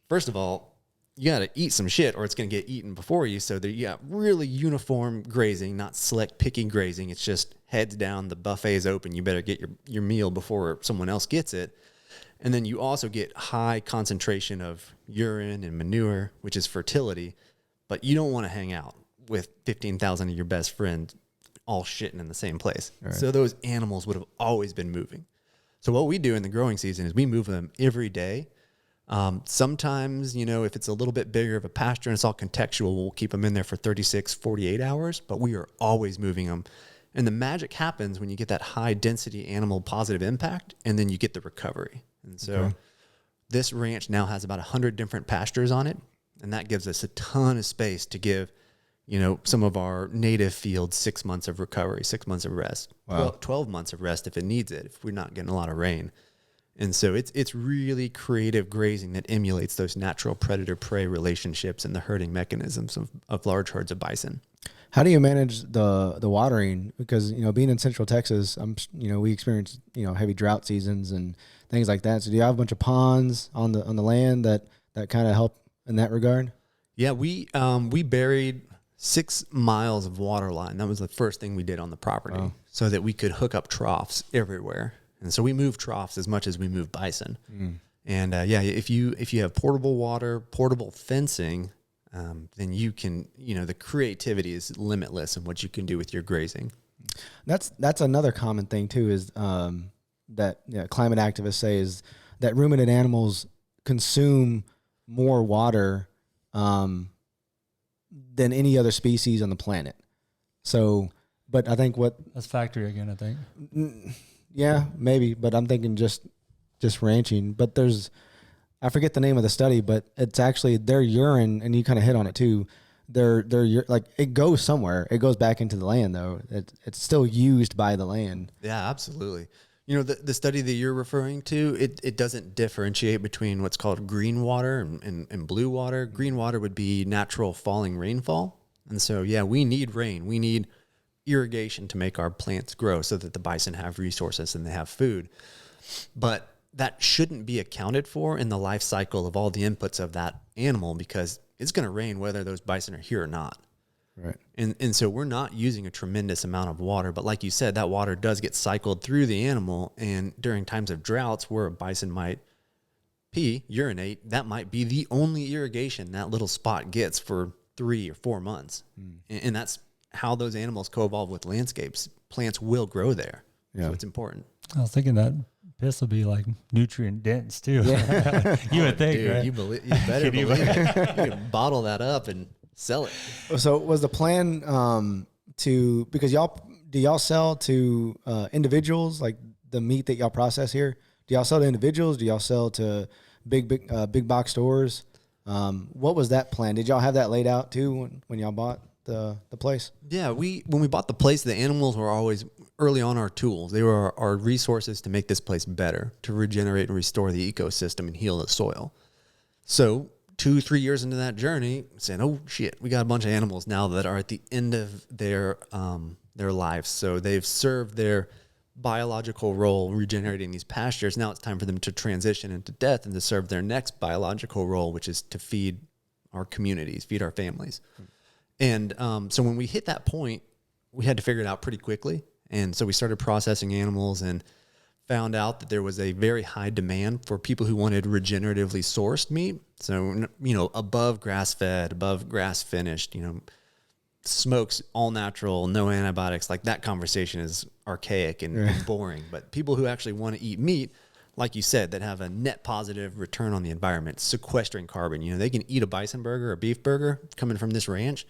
first of all, you got to eat some shit or it's going to get eaten before you. So you got really uniform grazing, not select picking grazing. It's just heads down, the buffet is open. You better get your meal before someone else gets it. And then you also get high concentration of urine and manure, which is fertility, but you don't want to hang out. with 15,000 of your best friends all shitting in the same place. Right. So those animals would have always been moving. So what we do in the growing season is we move them every day. Sometimes, if it's a little bit bigger of a pasture and it's all contextual, we'll keep them in there for 36, 48 hours, but we are always moving them. And the magic happens when you get that high density animal positive impact, and then you get the recovery. And so this ranch now has about 100 different pastures on it. And that gives us a ton of space to give, some of our native fields 6 months of recovery, 6 months of rest, 12 months of rest if it needs it, if we're not getting a lot of rain. And so it's really creative grazing that emulates those natural predator-prey relationships and the herding mechanisms of large herds of bison. How do you manage the watering? Because, being in Central Texas, we experience, heavy drought seasons and things like that. So do you have a bunch of ponds on the land that kind of help in that regard? Yeah, we buried 6 miles of water line. That was the first thing we did on the property so that we could hook up troughs everywhere. And so we move troughs as much as we move bison. And if you have portable water, portable fencing, then you can, the creativity is limitless in what you can do with your grazing. That's another common thing too, is that climate activists say is that ruminant animals consume more water than any other species on the planet. So, but I think that's factory again, I think. Yeah, maybe, but I'm thinking just ranching. But I forget the name of the study, but it's actually their urine, and you kind of hit on it too. Their like it goes somewhere. It goes back into the land though. It's still used by the land. Yeah, absolutely. The study that you're referring to, it doesn't differentiate between what's called green water and blue water. Green water would be natural falling rainfall. And so, we need rain. We need irrigation to make our plants grow so that the bison have resources and they have food. But that shouldn't be accounted for in the life cycle of all the inputs of that animal, because it's going to rain whether those bison are here or not. Right. And so we're not using a tremendous amount of water, but like you said, that water does get cycled through the animal. And during times of droughts where a bison might urinate, that might be the only irrigation that little spot gets for 3 or 4 months. And that's how those animals co-evolve with landscapes. Plants will grow there. So it's important. I was thinking that piss will be like nutrient dense too. Yeah. You would think, dude, right? You better believe it. You can bottle that up and sell it. So was the plan because y'all sell to individuals, like the meat that y'all process here? Do y'all sell to individuals? Do y'all sell to big box stores? What was that plan? Did y'all have that laid out too when y'all bought the place? Yeah, when we bought the place, the animals were always early on our tools. They were our resources to make this place better, to regenerate and restore the ecosystem and heal the soil. So 2-3 years into that journey, saying, oh shit, we got a bunch of animals now that are at the end of their lives. So they've served their biological role regenerating these pastures. Now it's time for them to transition into death and to serve their next biological role, which is to feed our communities, feed our families. And so when we hit that point, we had to figure it out pretty quickly. And so we started processing animals and found out that there was a very high demand for people who wanted regeneratively sourced meat. So, above grass-fed, above grass-finished, smokes, all natural, no antibiotics. Like that conversation is archaic and boring. But people who actually want to eat meat, like you said, that have a net positive return on the environment, sequestering carbon. They can eat a bison burger, a beef burger coming from this ranch,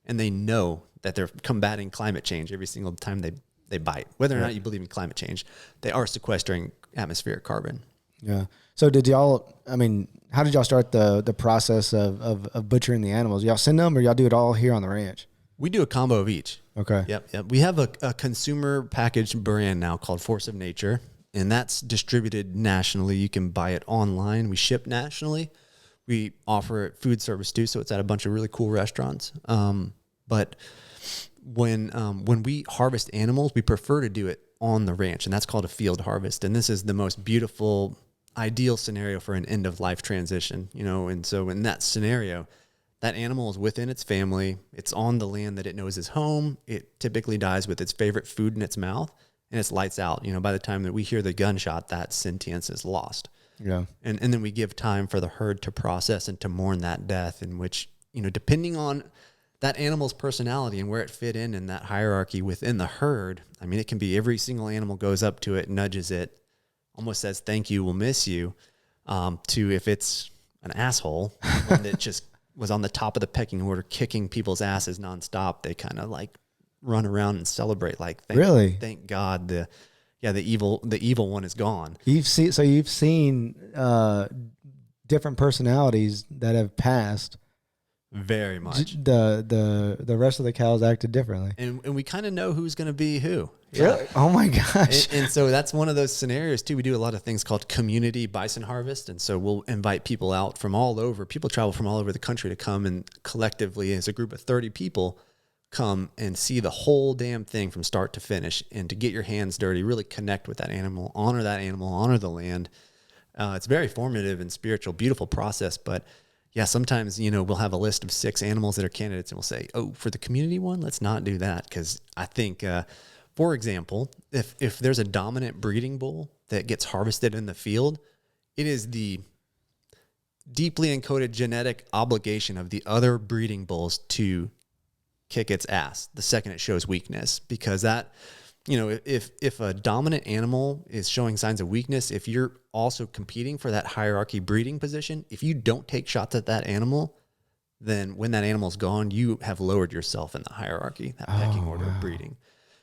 and they know that they're combating climate change every single time they bite. Whether or not you believe in climate change, they are sequestering atmospheric carbon. Yeah. So how did y'all start the process of butchering the animals? Y'all send them or y'all do it all here on the ranch? We do a combo of each. Okay. Yep. We have a consumer packaged brand now called Force of Nature, and that's distributed nationally. You can buy it online. We ship nationally. We offer it food service too, so it's at a bunch of really cool restaurants. But when we harvest animals, we prefer to do it on the ranch, and that's called a field harvest. And this is the most beautiful, ideal scenario for an end of life transition, and so in that scenario, that animal is within its family. It's on the land that it knows is home. It typically dies with its favorite food in its mouth, and it's lights out. By the time that we hear the gunshot, that sentience is lost. Yeah. And then we give time for the herd to process and to mourn that death, in which, depending on that animal's personality and where it fit in that hierarchy within the herd. I mean, it can be every single animal goes up to it, nudges it, almost says, thank you, we'll miss you, to if it's an asshole, one that just was on the top of the pecking order, kicking people's asses nonstop, they kind of like run around and celebrate, like, thank God the evil one is gone. You've seen different personalities that have passed. Very much. The rest of the cows acted differently. And we kind of know who's going to be who. Really? Yeah. Oh my gosh. And so that's one of those scenarios too. We do a lot of things called community bison harvest. And so we'll invite people out from all over. People travel from all over the country to come and collectively, as a group of 30 people, come and see the whole damn thing from start to finish, and to get your hands dirty, really connect with that animal, honor the land. It's very formative and spiritual, beautiful process. But yeah, sometimes, we'll have a list of 6 animals that are candidates, and we'll say, oh, for the community one, let's not do that. Because I think, for example, if there's a dominant breeding bull that gets harvested in the field, it is the deeply encoded genetic obligation of the other breeding bulls to kick its ass the second it shows weakness. Because that, if a dominant animal is showing signs of weakness, if you're also competing for that hierarchy breeding position, if you don't take shots at that animal, then when that animal's gone, you have lowered yourself in the hierarchy, that pecking order of breeding.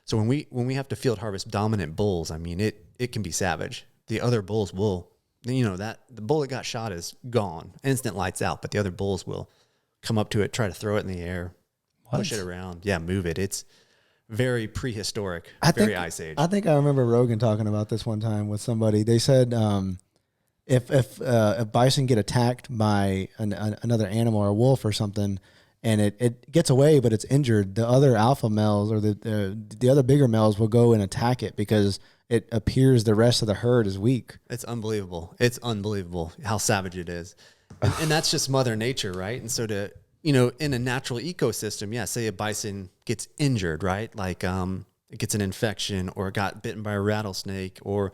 So when we have to field harvest dominant bulls, I mean, it can be savage. The other bulls will, that the bull that got shot is gone, instant lights out, but the other bulls will come up to it, try to throw it in the air, push it around, move it. It's very prehistoric, very ice age. I think I remember Rogan talking about this one time with somebody. They said if bison get attacked by another animal or a wolf or something, and it gets away but it's injured, the other alpha males or the other bigger males will go and attack it because it appears the rest of the herd is weak. It's unbelievable. It's unbelievable how savage it is. And that's just Mother Nature, right? And so in a natural ecosystem, say a bison gets injured, right? Like it gets an infection, or it got bitten by a rattlesnake, or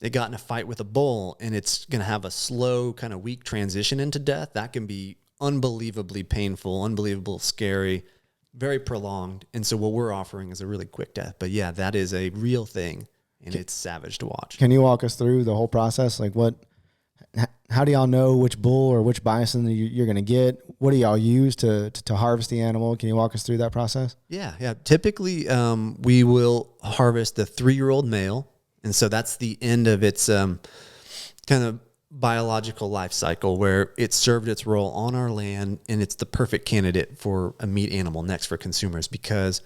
it got in a fight with a bull, and it's going to have a slow, kind of weak transition into death. That can be unbelievably painful, unbelievable, scary, very prolonged. And so what we're offering is a really quick death. But yeah, that is a real thing, and it's savage to watch. Can you walk us through the whole process? Like how do y'all know which bull or which bison you're going to get? What do y'all use to harvest the animal? Can you walk us through that process? Yeah. Typically, we will harvest the 3-year-old male. And so that's the end of its kind of biological life cycle, where it served its role on our land, and it's the perfect candidate for a meat animal next for consumers. Because,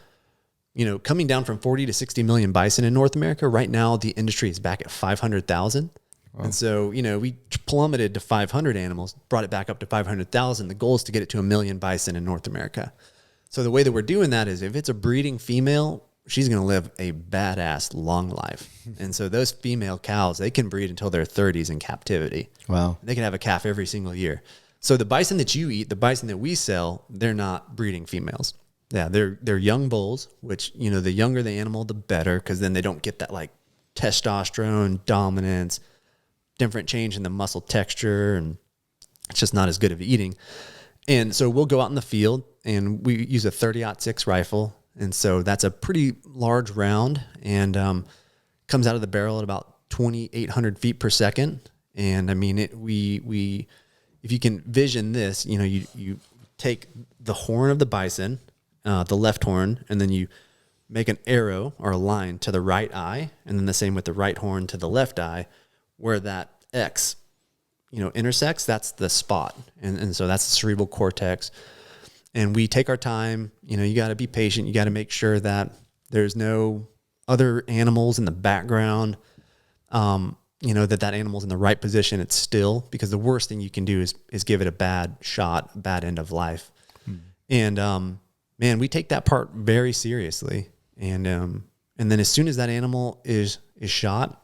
coming down from 40 to 60 million bison in North America, right now the industry is back at 500,000. Wow. And so, we plummeted to 500 animals, brought it back up to 500,000. The goal is to get it to 1 million bison in North America. So the way that we're doing that is, if it's a breeding female, she's going to live a badass long life. And so those female cows, they can breed until their 30s in captivity. Wow. They can have a calf every single year. So the bison that you eat, the bison that we sell, they're not breeding females. Yeah, they're young bulls, which, the younger the animal, the better, because then they don't get that like testosterone dominance, different change in the muscle texture, and it's just not as good of eating. And so we'll go out in the field, and we use a 30-06 rifle. And so that's a pretty large round, and comes out of the barrel at about 2,800 feet per second. And I mean, we if you can vision this, you take the horn of the bison, the left horn, and then you make an arrow or a line to the right eye, and then the same with the right horn to the left eye, where that X, intersects. That's the spot. And so that's the cerebral cortex. And we take our time. You got to be patient. You got to make sure that there's no other animals in the background, that animal's in the right position. It's still, because the worst thing you can do is give it a bad shot, bad end of life. And, man, we take that part very seriously. And then as soon as that animal is shot,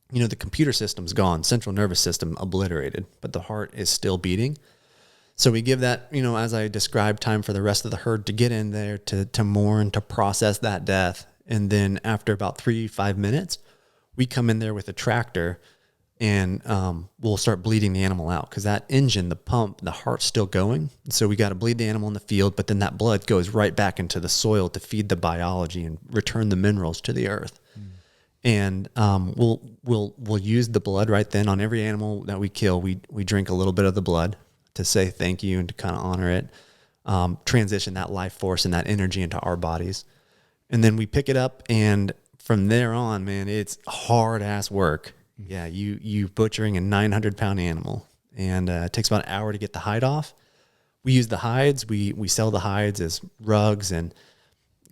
the computer system's gone, central nervous system obliterated, but the heart is still beating. So we give that, as I described, time for the rest of the herd to get in there, to mourn, to process that death. And then after about 3-5 minutes, we come in there with a tractor, and we'll start bleeding the animal out because that engine, the pump, the heart's still going. So we got to bleed the animal in the field, but then that blood goes right back into the soil to feed the biology and return the minerals to the earth. And we'll use the blood right then on every animal that we kill. We drink a little bit of the blood to say thank you and to kind of honor it, transition that life force and that energy into our bodies. And then we pick it up, and from there on, man, it's hard ass work. Yeah, you butchering a 900-pound animal, and it takes about an hour to get the hide off. We use the hides. We sell the hides as rugs and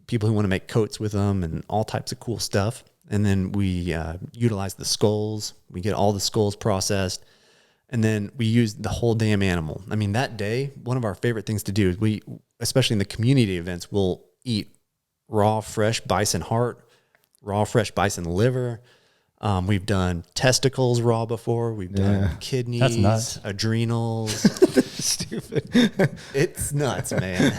people who want to make coats with them and all types of cool stuff. And then we utilize the skulls. We get all the skulls processed. And then we use the whole damn animal. I mean, that day, one of our favorite things to do is we, especially in the community events, we'll eat raw, fresh bison heart, raw, fresh bison liver. We've done testicles raw before. We've done kidneys, adrenals. Stupid. It's nuts, man.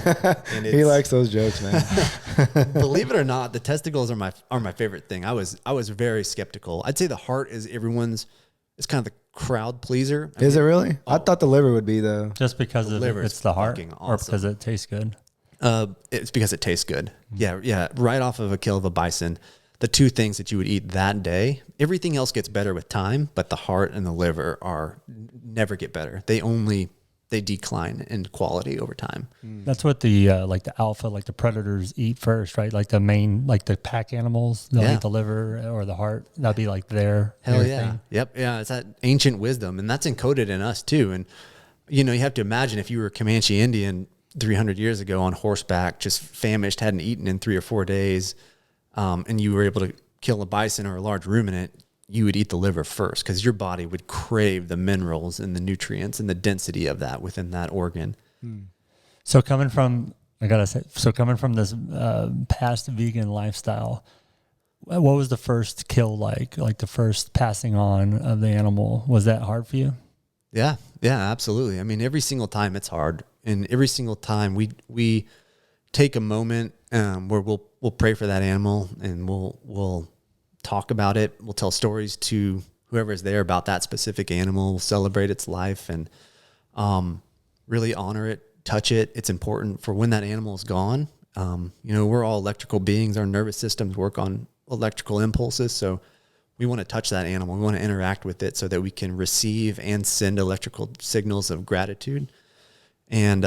And he likes those jokes, man. Believe it or not, the testicles are my favorite thing. I was very skeptical. I'd say the heart is everyone's. It's kind of the crowd pleaser. Is it really? I thought the liver would be the just because it's the heart, awesome. Or because it tastes good. It's because it tastes good. Yeah. Right off of a kill of a bison. The two things that you would eat that day, everything else gets better with time, but the heart and the liver never get better. They decline in quality over time. That's what the alpha, like the predators eat first, right? Like the main, like the pack animals, they'll eat the liver or the heart. That'd be like their thing. Yep. Yeah. It's that ancient wisdom, and that's encoded in us too. And, you have to imagine if you were a Comanche Indian 300 years ago on horseback, just famished, hadn't eaten in 3 or 4 days, and you were able to kill a bison or a large ruminant, you would eat the liver first because your body would crave the minerals and the nutrients and the density of that within that organ. So coming from this past vegan lifestyle, what was the first kill like the first passing on of the animal? Was that hard for you? Yeah, absolutely. I mean, every single time it's hard, and every single time we take a moment where we'll pray for that animal, and we'll talk about it. We'll tell stories to whoever is there about that specific animal. We'll celebrate its life and really honor it, touch it. It's important for when that animal is gone. We're all electrical beings. Our nervous systems work on electrical impulses. So we want to touch that animal. We want to interact with it so that we can receive and send electrical signals of gratitude. And,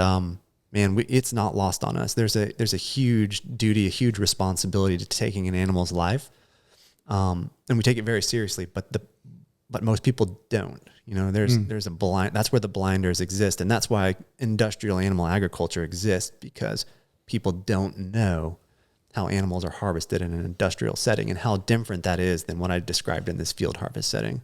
it's not lost on us. There's a huge duty, a huge responsibility to taking an animal's life. And we take it very seriously, but most people don't. There's a blind. That's where the blinders exist, and that's why industrial animal agriculture exists, because people don't know how animals are harvested in an industrial setting and how different that is than what I described in this field harvest setting.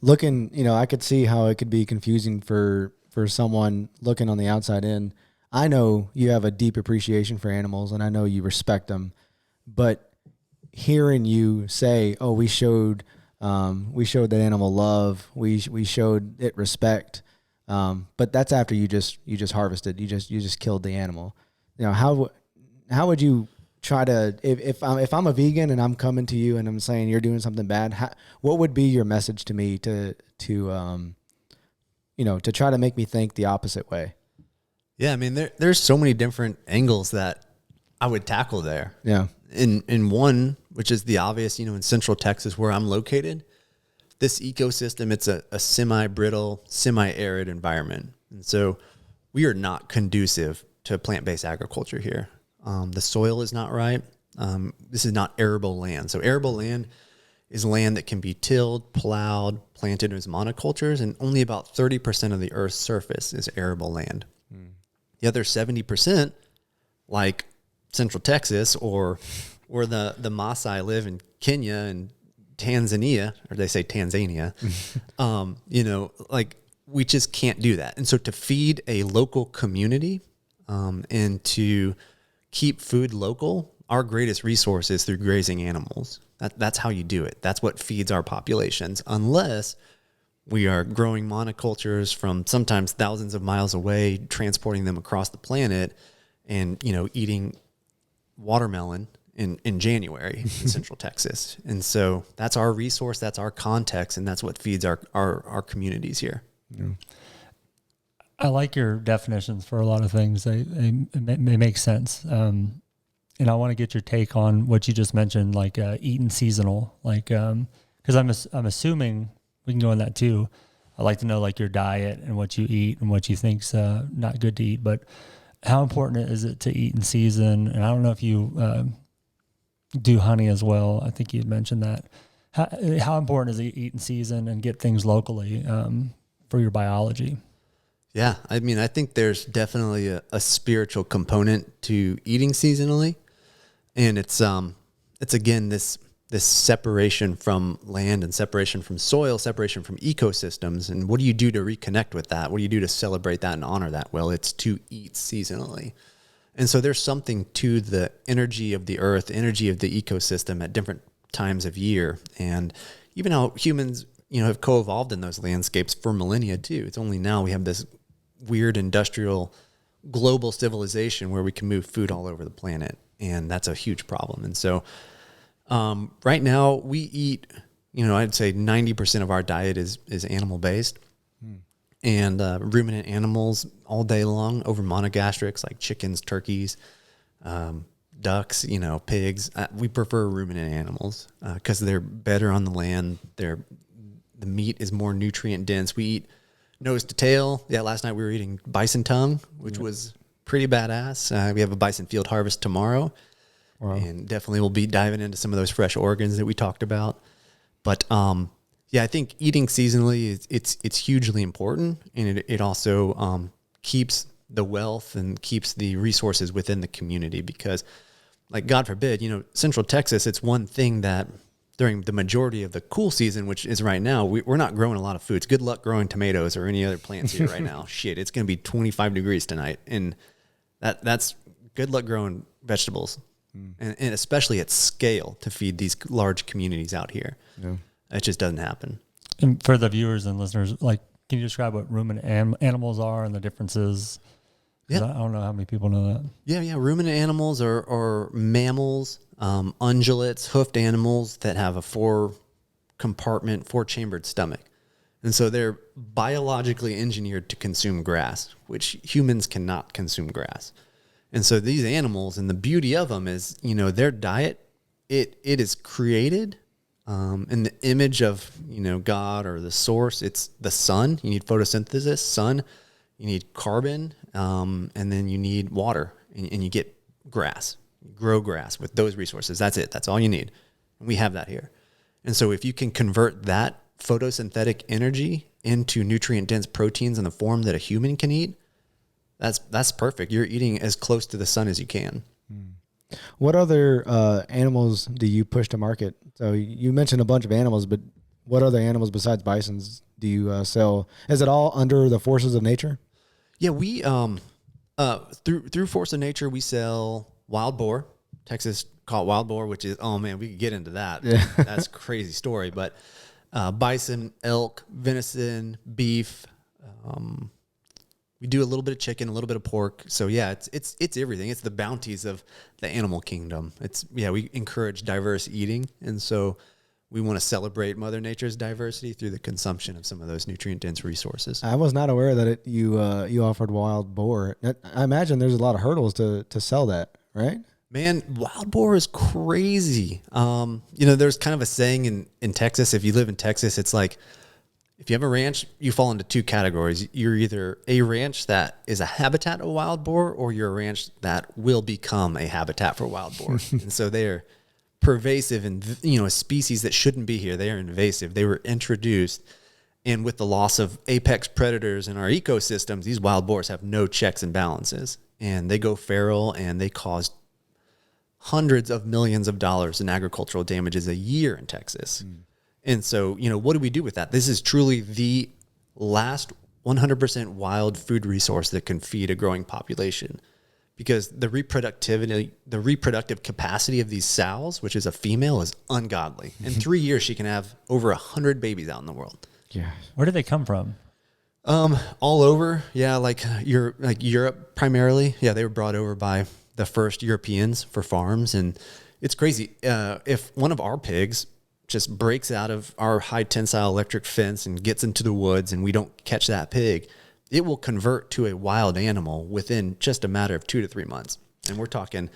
Looking, I could see how it could be confusing for someone looking on the outside in. I know you have a deep appreciation for animals, and I know you respect them, but hearing you say, "Oh, we showed that animal love. We showed it respect," but that's after you just harvested. You just killed the animal. How would you try to if I'm a vegan and I'm coming to you and I'm saying you're doing something bad? What would be your message to me to try to make me think the opposite way? Yeah, I mean, there's so many different angles that I would tackle there. Yeah. In one, which is the obvious, in Central Texas where I'm located, this ecosystem, it's a semi-brittle, semi-arid environment. And so we are not conducive to plant-based agriculture here. The soil is not right. This is not arable land. So arable land is land that can be tilled, plowed, planted as monocultures, and only about 30% of the Earth's surface is arable land. The other 70%, like Central Texas or the Maasai live in Kenya and Tanzania, or they say Tanzania, we just can't do that. And so to feed a local community and to keep food local, our greatest resource is through grazing animals. That's how you do it. That's what feeds our populations, unless we are growing monocultures from sometimes thousands of miles away, transporting them across the planet and, eating watermelon in January in Central Texas. And so that's our resource, that's our context, and that's what feeds our communities here. Yeah. I like your definitions for a lot of things. They make sense. And I want to get your take on what you just mentioned, like eating seasonal, like because I'm assuming we can go on that too. I like to know like your diet and what you eat and what you think's not good to eat. But how important is it to eat in season? And I don't know if you do honey as well. I think you had mentioned that. How important is it to eat in season and get things locally for your biology? Yeah, I mean, I think there's definitely a spiritual component to eating seasonally, and it's again this separation from land and separation from soil, separation from ecosystems. And what do you do to reconnect with that? What do you do to celebrate that and honor that? Well, it's to eat seasonally. And so there's something to the energy of the earth, energy of the ecosystem at different times of year, and even how humans, have co-evolved in those landscapes for millennia too. It's only now we have this weird industrial global civilization where we can move food all over the planet, and that's a huge problem. And so right now we eat, I'd say 90% of our diet is animal based, and ruminant animals all day long over monogastrics like chickens, turkeys, ducks, pigs. We prefer ruminant animals because they're better on the land. The meat is more nutrient dense. We eat nose to tail. Yeah, last night we were eating bison tongue, which was pretty badass. We have a bison field harvest tomorrow. Wow. And definitely we'll be diving into some of those fresh organs that we talked about. But I think eating seasonally it's hugely important, and it also keeps the wealth and keeps the resources within the community, because, like, God forbid, Central Texas, it's one thing that during the majority of the cool season, which is right now, we're not growing a lot of foods. Good luck growing tomatoes or any other plants here right now. Shit, it's going to be 25 degrees tonight, and that's good luck growing vegetables, and especially at scale to feed these large communities out here. Yeah. It just doesn't happen. And for the viewers and listeners, like, can you describe what ruminant animals are and the differences? Yeah. I don't know how many people know that. Yeah. Ruminant animals are mammals, ungulates, hoofed animals that have a 4-chambered stomach. And so they're biologically engineered to consume grass, which humans cannot consume grass. And so these animals, and the beauty of them is, their diet, it is created in the image of, God or the source. It's the sun. You need photosynthesis, sun. You need carbon, and then you need water, and you get grass. You grow grass with those resources. That's it. That's all you need. And we have that here. And so if you can convert that photosynthetic energy into nutrient-dense proteins in the form that a human can eat, that's perfect. You're eating as close to the sun as you can. What other animals do you push to market? So you mentioned a bunch of animals, but what other animals besides bisons do you sell? Is it all under the forces of nature? Yeah, we through Force of Nature, we sell wild boar. Texas caught wild boar, which is, oh man, we could get into that. Yeah. That's a crazy story. But bison, elk, venison, beef. We do a little bit of chicken, a little bit of pork. So yeah, it's everything. It's the bounties of the animal kingdom. We encourage diverse eating, and so we want to celebrate Mother Nature's diversity through the consumption of some of those nutrient-dense resources. I was not aware that you offered wild boar. I imagine there's a lot of hurdles to sell that, right? Man, wild boar is crazy. There's kind of a saying in Texas. If you live in Texas, it's like, if you have a ranch, you fall into 2 categories. You're either a ranch that is a habitat of wild boar, or you're a ranch that will become a habitat for wild boar. And so they're pervasive, and a species that shouldn't be here. They are invasive. They were introduced, and with the loss of apex predators in our ecosystems, these wild boars have no checks and balances, and they go feral, and they cause hundreds of millions of dollars in agricultural damages a year in Texas. And so, what do we do with that? This is truly the last 100% wild food resource that can feed a growing population, because the reproductive capacity of these sows, which is a female, is ungodly. In 3 years, she can have over 100 babies out in the world. Yeah. Where do they come from? All over. Yeah. Like Europe primarily. Yeah. They were brought over by the first Europeans for farms, and It's crazy. If one of our pigs just breaks out of our high tensile electric fence and gets into the woods and we don't catch that pig, it will convert to a wild animal within just a matter of 2 to 3 months. And we're talking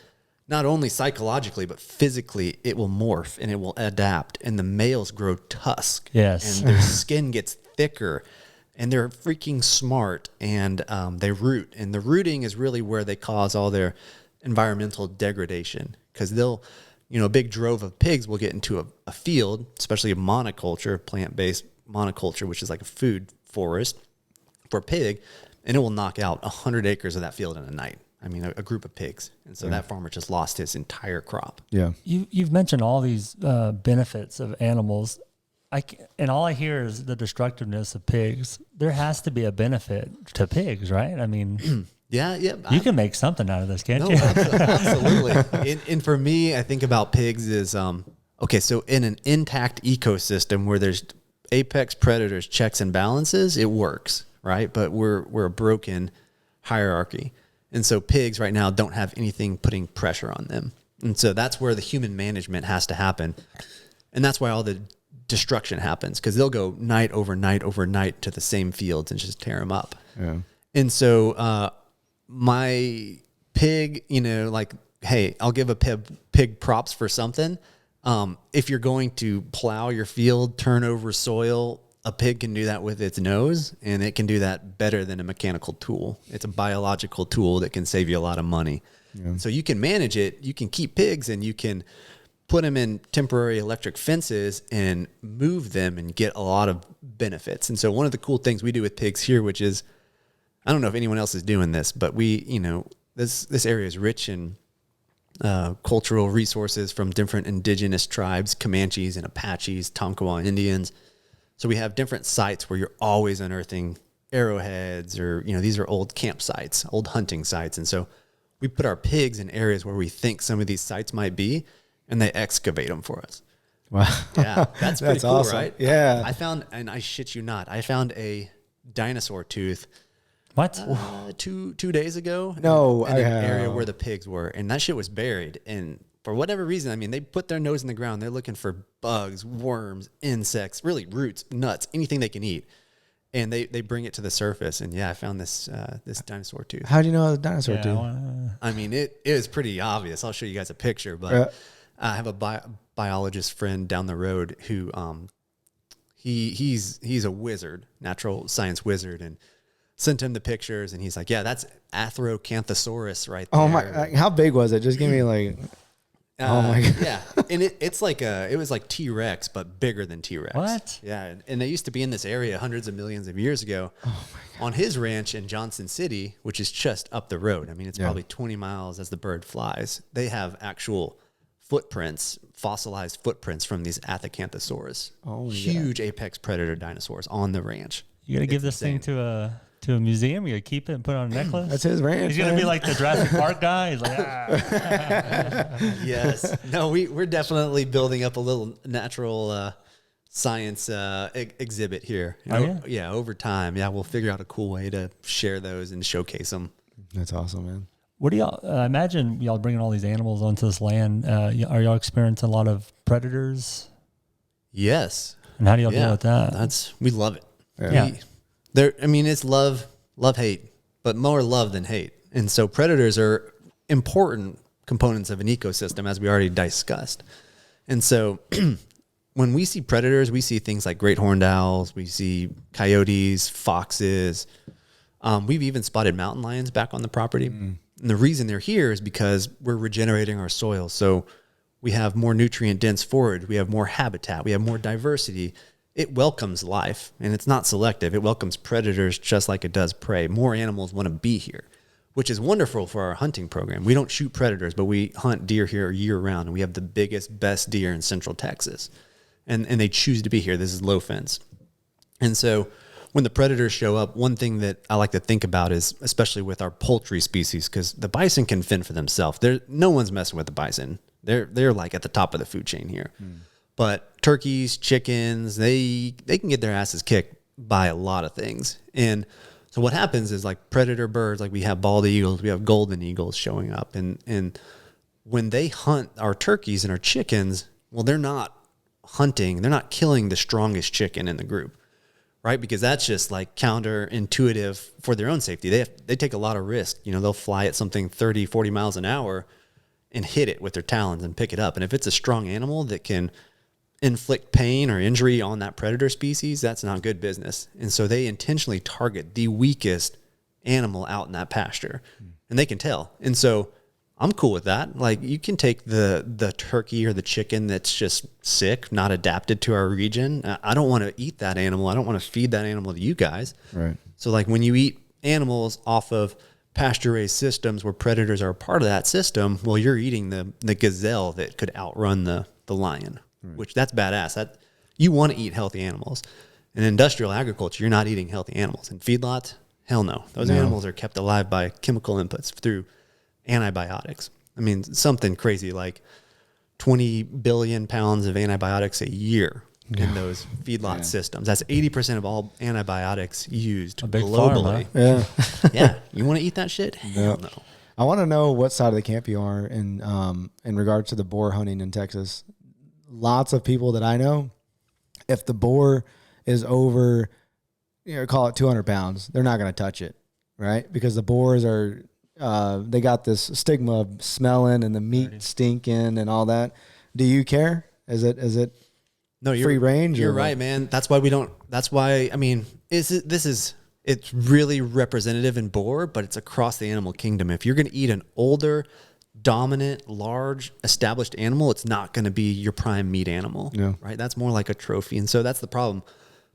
not only psychologically, but physically, it will morph and it will adapt. And the males grow tusk. Yes. And their skin gets thicker. And they're freaking smart. And they root. And the rooting is really where they cause all their environmental degradation. Because they'll, a big drove of pigs will get into a field, especially a monoculture, plant-based monoculture, which is like a food forest for a pig, and it will knock out 100 acres of that field in a night. I mean, a group of pigs. And so that farmer just lost his entire crop. Yeah. You've mentioned all these benefits of animals. And all I hear is the destructiveness of pigs. There has to be a benefit to pigs, right? I mean, yeah. You can make something out of this, can't you? Absolutely. And for me, I think about pigs is, so in an intact ecosystem where there's apex predators, checks and balances, it works, right? But we're a broken hierarchy. And so pigs right now don't have anything putting pressure on them. And so that's where the human management has to happen. And that's why all the destruction happens, because they'll go night over night over night to the same fields and just tear them up. Yeah. And so my pig, hey, I'll give a pig props for something. If you're going to plow your field, turn over soil, a pig can do that with its nose, and it can do that better than a mechanical tool. It's a biological tool that can save you a lot of money. Yeah. So you can manage it. You can keep pigs, and you can put them in temporary electric fences and move them and get a lot of benefits. And so one of the cool things we do with pigs here, which is, I don't know if anyone else is doing this, but this area is rich in cultural resources from different indigenous tribes, Comanches and Apaches, Tonkawa Indians. So we have different sites where you're always unearthing arrowheads, or, these are old campsites, old hunting sites. And so we put our pigs in areas where we think some of these sites might be, and they excavate them for us. Wow. Yeah, that's pretty cool, awesome. Right? Yeah. I found, and I shit you not, I found a dinosaur tooth. What? 2 days ago? No, in an area where the pigs were, and that shit was buried. And for whatever reason, I mean, they put their nose in the ground. They're looking for bugs, worms, insects, really roots, nuts, anything they can eat. And they bring it to the surface. And yeah, I found this dinosaur tooth. How do you know it was a dinosaur tooth? I mean, it is pretty obvious. I'll show you guys a picture, but I have a biologist friend down the road who he's a wizard, natural science wizard, and sent him the pictures, and he's like, yeah, that's Atherocanthosaurus right there. Oh my, how big was it? Just give me like... oh my God. Yeah. And it was like T-Rex, but bigger than T-Rex. What? Yeah. And they used to be in this area hundreds of millions of years ago on his ranch in Johnson City, which is just up the road. I mean, it's probably 20 miles as the bird flies. They have actual footprints, fossilized footprints from these Atherocanthosaurus. Huge apex predator dinosaurs on the ranch. You got to give this thing to a museum. You got to keep it and put it on a necklace. That's his ranch. He's going to be like the Jurassic Park guy. He's like, Yes. No, we're definitely building up a little natural science exhibit here. Yeah, over time. Yeah, we'll figure out a cool way to share those and showcase them. That's awesome, man. What do y'all imagine y'all bringing all these animals onto this land? Are y'all experiencing a lot of predators? Yes. And how do y'all deal with that? We love it. Yeah. It's love, hate, but more love than hate. And so predators are important components of an ecosystem, as we already discussed. And so when we see predators, we see things like great horned owls, we see coyotes, foxes. We've even spotted mountain lions back on the property. Mm. And the reason they're here is because we're regenerating our soil. So we have more nutrient dense forage. We have more habitat. We have more diversity. It welcomes life, and it's not selective. It welcomes predators just like it does prey. More animals want to be here, which is wonderful for our hunting program. We don't shoot predators, but we hunt deer here year round, and we have the biggest, best deer in Central Texas. And they choose to be here. This is low fence. And so when the predators show up, one thing that I like to think about is, especially with our poultry species, because the bison can fend for themselves. No one's messing with the bison. They're like at the top of the food chain here. Mm. But turkeys, chickens, they can get their asses kicked by a lot of things. And so what happens is, like predator birds, like we have bald eagles, we have golden eagles showing up. And when they hunt our turkeys and our chickens, well, they're not hunting, they're not killing the strongest chicken in the group, right? Because that's just like counterintuitive for their own safety. They take a lot of risk. They'll fly at something 30, 40 miles an hour and hit it with their talons and pick it up. And if it's a strong animal that can inflict pain or injury on that predator species, that's not good business. And so they intentionally target the weakest animal out in that pasture, and they can tell. And so I'm cool with that. Like, you can take the turkey or the chicken that's just sick, not adapted to our region. I don't want to eat that animal. I don't want to feed that animal to you guys. Right. So like when you eat animals off of pasture raised systems where predators are a part of that system, well, you're eating the gazelle that could outrun the lion. Which that's badass. That you want to eat healthy animals. In industrial agriculture, you're not eating healthy animals. In feedlots, hell no. Those animals are kept alive by chemical inputs through antibiotics. I mean, something crazy like 20 billion pounds of antibiotics a year in those feedlot systems. That's 80% of all antibiotics used globally. Farm, huh? Yeah. You want to eat that shit? Hell no. I want to know what side of the camp you are in regard to the boar hunting in Texas. Lots of people that I know, if the boar is over, call it 200 pounds, they're not going to touch it, right? Because the boars are, they got this stigma of smelling and the meat stinking and all that. Do you care? Is it no, free range? You're right, man. That's why we don't. That's why, I mean, it's really representative in boar, but it's across the animal kingdom. If you're going to eat an older, dominant, large, established animal, it's not going to be your prime meat animal, right? That's more like a trophy. And so that's the problem.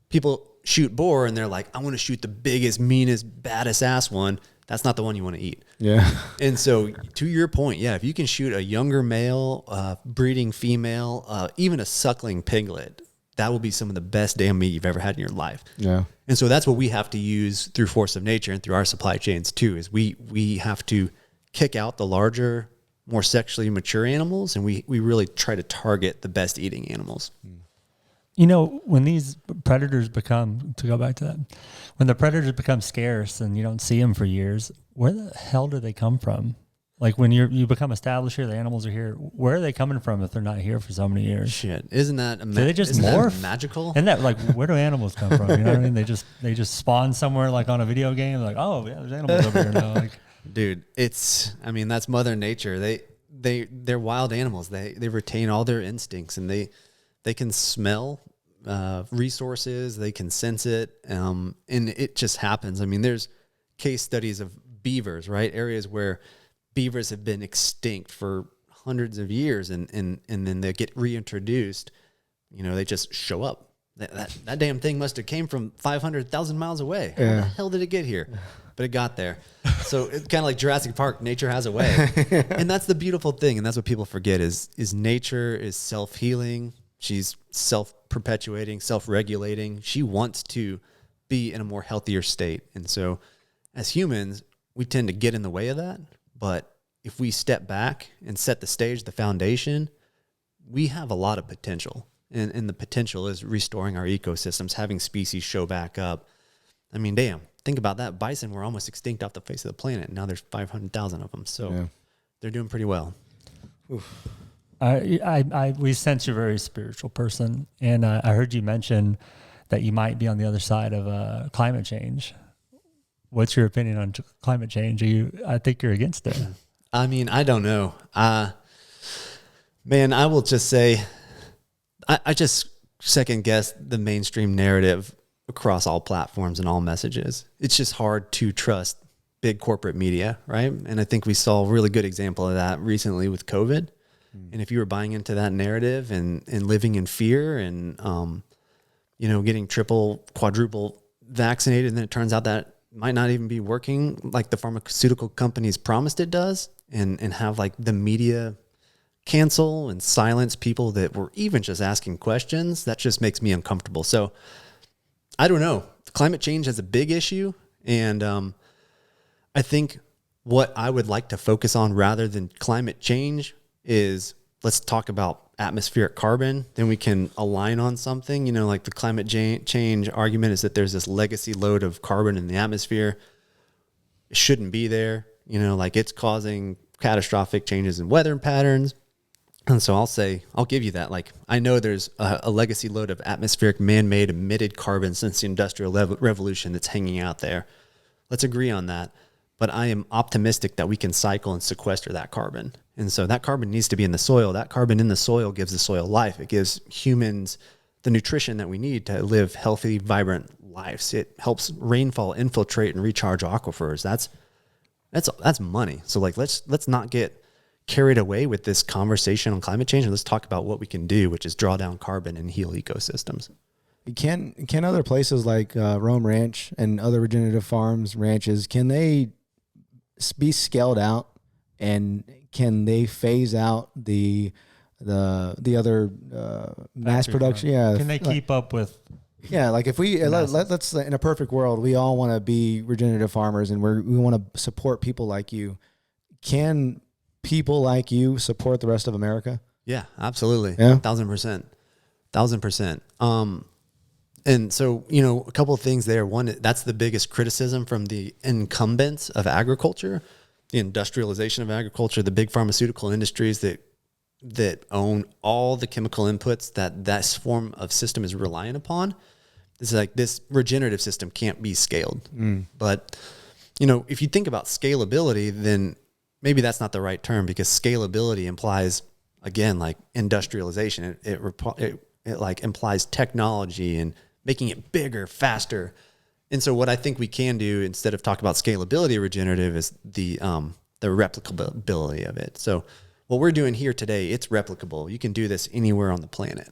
People shoot boar and they're like, I want to shoot the biggest, meanest, baddest ass one. That's not the one you want to eat. Yeah. And so to your point, if you can shoot a younger male, breeding female, even a suckling piglet, that will be some of the best damn meat you've ever had in your life. Yeah. And so that's what we have to use through force of nature and through our supply chains too, is we have to kick out the larger, more sexually mature animals, and we really try to target the best eating animals. When these predators become, to go back to that, when the predators become scarce and you don't see them for years, where the hell do they come from? Like when you become established here, the animals are here. Where are they coming from if they're not here for so many years? Shit, isn't that do they just morph? Magical? Isn't that like, where do animals come from? You know what I mean? They just spawn somewhere like on a video game. Like, oh yeah, there's animals over here now. Like, dude, that's Mother Nature. They're wild animals. They retain all their instincts, and they can smell resources. They can sense it, and it just happens. I mean, there's case studies of beavers, right? Areas where beavers have been extinct for hundreds of years, and then they get reintroduced. They just show up. That damn thing must have came from 500,000 miles away. How the hell did it get here? But it got there. So it's kind of like Jurassic Park. Nature has a way. And that's the beautiful thing. And that's what people forget is nature is self-healing. She's self-perpetuating, self-regulating. She wants to be in a more healthier state. And so as humans, we tend to get in the way of that. But if we step back and set the stage, the foundation, we have a lot of potential. And the potential is restoring our ecosystems, having species show back up. I mean, damn, think about that. Bison were almost extinct off the face of the planet. Now there's 500,000 of them. So they're doing pretty well. Oof. We sense you're a very spiritual person. And I heard you mention that you might be on the other side of climate change. What's your opinion on climate change? I think you're against it. I mean, I don't know. Man, I will just say, I just second guess the mainstream narrative across all platforms and all messages. It's just hard to trust big corporate media, right? And I think we saw a really good example of that recently with COVID. And if you were buying into that narrative and living in fear and, getting triple, quadruple vaccinated, and then it turns out that might not even be working like the pharmaceutical companies promised it does, and have like the media cancel and silence people that were even just asking questions, that just makes me uncomfortable. So I don't know. Climate change is a big issue. And I think what I would like to focus on rather than climate change is let's talk about atmospheric carbon. Then we can align on something. Like the climate change argument is that there's this legacy load of carbon in the atmosphere. It shouldn't be there. Like it's causing catastrophic changes in weather patterns. And so I'll give you that. Like, I know there's a legacy load of atmospheric man-made emitted carbon since the Industrial Revolution that's hanging out there. Let's agree on that. But I am optimistic that we can cycle and sequester that carbon. And so that carbon needs to be in the soil. That carbon in the soil gives the soil life. It gives humans the nutrition that we need to live healthy, vibrant lives. It helps rainfall infiltrate and recharge aquifers. That's money. So like, let's not get carried away with this conversation on climate change, and let's talk about what we can do, which is draw down carbon and heal ecosystems. Can other places like Rome Ranch and other regenerative farms, ranches, can they be scaled out, and can they phase out the other mass production? Yeah, can they keep up with? Yeah, like if we let's in a perfect world, we all want to be regenerative farmers, and we want to support people like you. Can people like you support the rest of America? Yeah, absolutely. Yeah. 1,000%. And so, a couple of things there. One, that's the biggest criticism from the incumbents of agriculture, the industrialization of agriculture, the big pharmaceutical industries that own all the chemical inputs that this form of system is reliant upon. It's like this regenerative system can't be scaled. But, if you think about scalability, then maybe that's not the right term, because scalability implies, again, like industrialization. It like implies technology and making it bigger, faster. And so what I think we can do, instead of talking about scalability regenerative, is the replicability of it. So what we're doing here today, it's replicable. You can do this anywhere on the planet.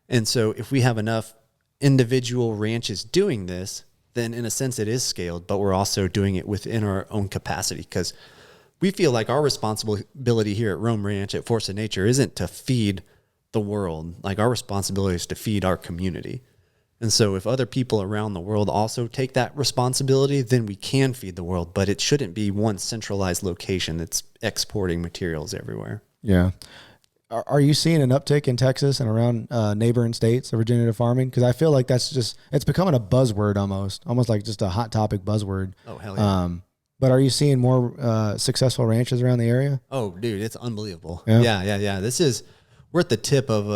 And so if we have enough individual ranches doing this, then in a sense it is scaled, but we're also doing it within our own capacity, because we feel like our responsibility here at Rome Ranch, at Force of Nature, isn't to feed the world. Like, our responsibility is to feed our community. And so if other people around the world also take that responsibility, then we can feed the world, but it shouldn't be one centralized location that's exporting materials everywhere. Yeah. Are you seeing an uptick in Texas and around neighboring states of regenerative farming? Because I feel like it's becoming a buzzword almost like just a hot topic buzzword. Oh, hell yeah. But are you seeing more successful ranches around the area? Oh, dude, it's unbelievable. Yeah. We're at the tip of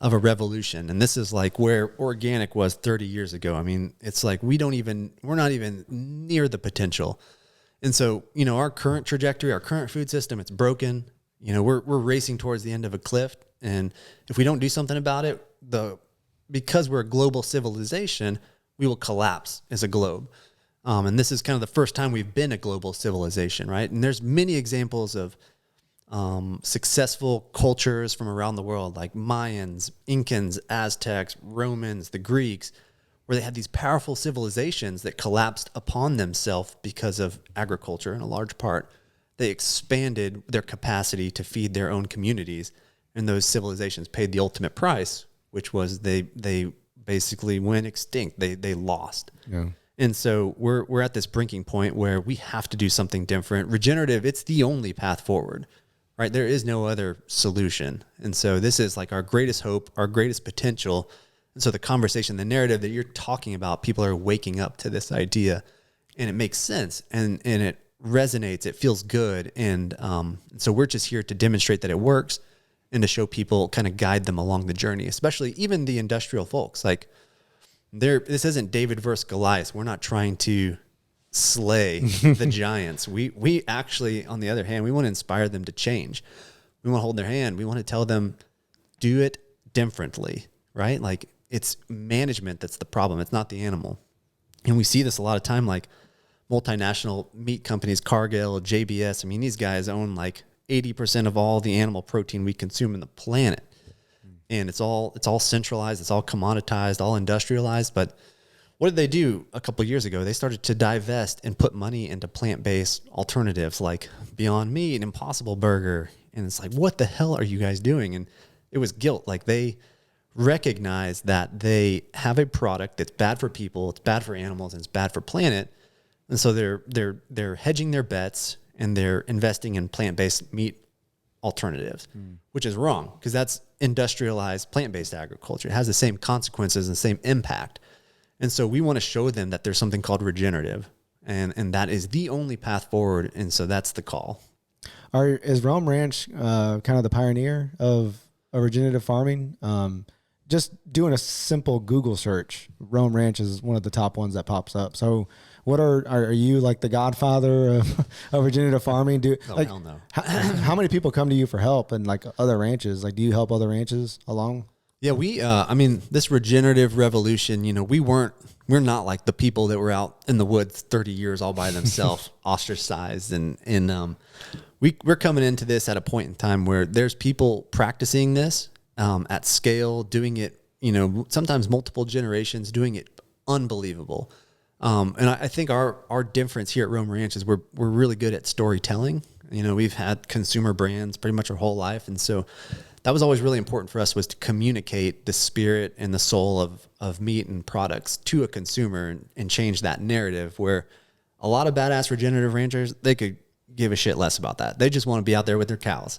a revolution, and this is like where organic was 30 years ago. I mean, it's like we're not even near the potential. And so, our current trajectory, our current food system, it's broken. We're racing towards the end of a cliff, and if we don't do something about it, because we're a global civilization, we will collapse as a globe. And this is kind of the first time we've been a global civilization, right? And there's many examples of successful cultures from around the world, like Mayans, Incans, Aztecs, Romans, the Greeks, where they had these powerful civilizations that collapsed upon themselves because of agriculture in a large part. They expanded their capacity to feed their own communities, and those civilizations paid the ultimate price, which was they basically went extinct. They lost. Yeah. And so we're at this breaking point where we have to do something different. Regenerative, it's the only path forward, right? There is no other solution. And so this is like our greatest hope, our greatest potential. And so the conversation, the narrative that you're talking about, people are waking up to this idea, and it makes sense, and it resonates. It feels good. And so we're just here to demonstrate that it works and to show people, kind of guide them along the journey, especially even the industrial folks. Like, this isn't David versus Goliath. We're not trying to slay the giants. We actually, on the other hand, we want to inspire them to change. We want to hold their hand. We want to tell them, do it differently, right? Like, it's management that's the problem. It's not the animal. And we see this a lot of time, like multinational meat companies, Cargill, JBS. I mean, these guys own like 80% of all the animal protein we consume in the planet. And it's all centralized, it's all commoditized, all industrialized. But what did they do a couple of years ago? They started to divest and put money into plant-based alternatives like Beyond Meat and Impossible Burger. And it's like, what the hell are you guys doing? And it was guilt. Like, they recognize that they have a product that's bad for people, it's bad for animals, and it's bad for planet. And so they're hedging their bets, and they're investing in plant-based meat alternatives, which is wrong, because that's industrialized plant-based agriculture. It has the same consequences and the same impact. And so we want to show them that there's something called regenerative, and that is the only path forward. And so that's the call. Is Rome Ranch kind of the pioneer of regenerative farming? Just doing a simple Google search, Rome Ranch is one of the top ones that pops up. So what are you like the godfather of regenerative farming? Hell no. How many people come to you for help and like other ranches? Like, do you help other ranches along? Yeah, this regenerative revolution, we're not like the people that were out in the woods 30 years all by themselves, ostracized. And we're coming into this at a point in time where there's people practicing this at scale, doing it, sometimes multiple generations, doing it unbelievable. And I think our difference here at Rome Ranch is we're really good at storytelling. We've had consumer brands pretty much our whole life. And so that was always really important for us, was to communicate the spirit and the soul of meat and products to a consumer and change that narrative, where a lot of badass regenerative ranchers, they could give a shit less about that. They just want to be out there with their cows.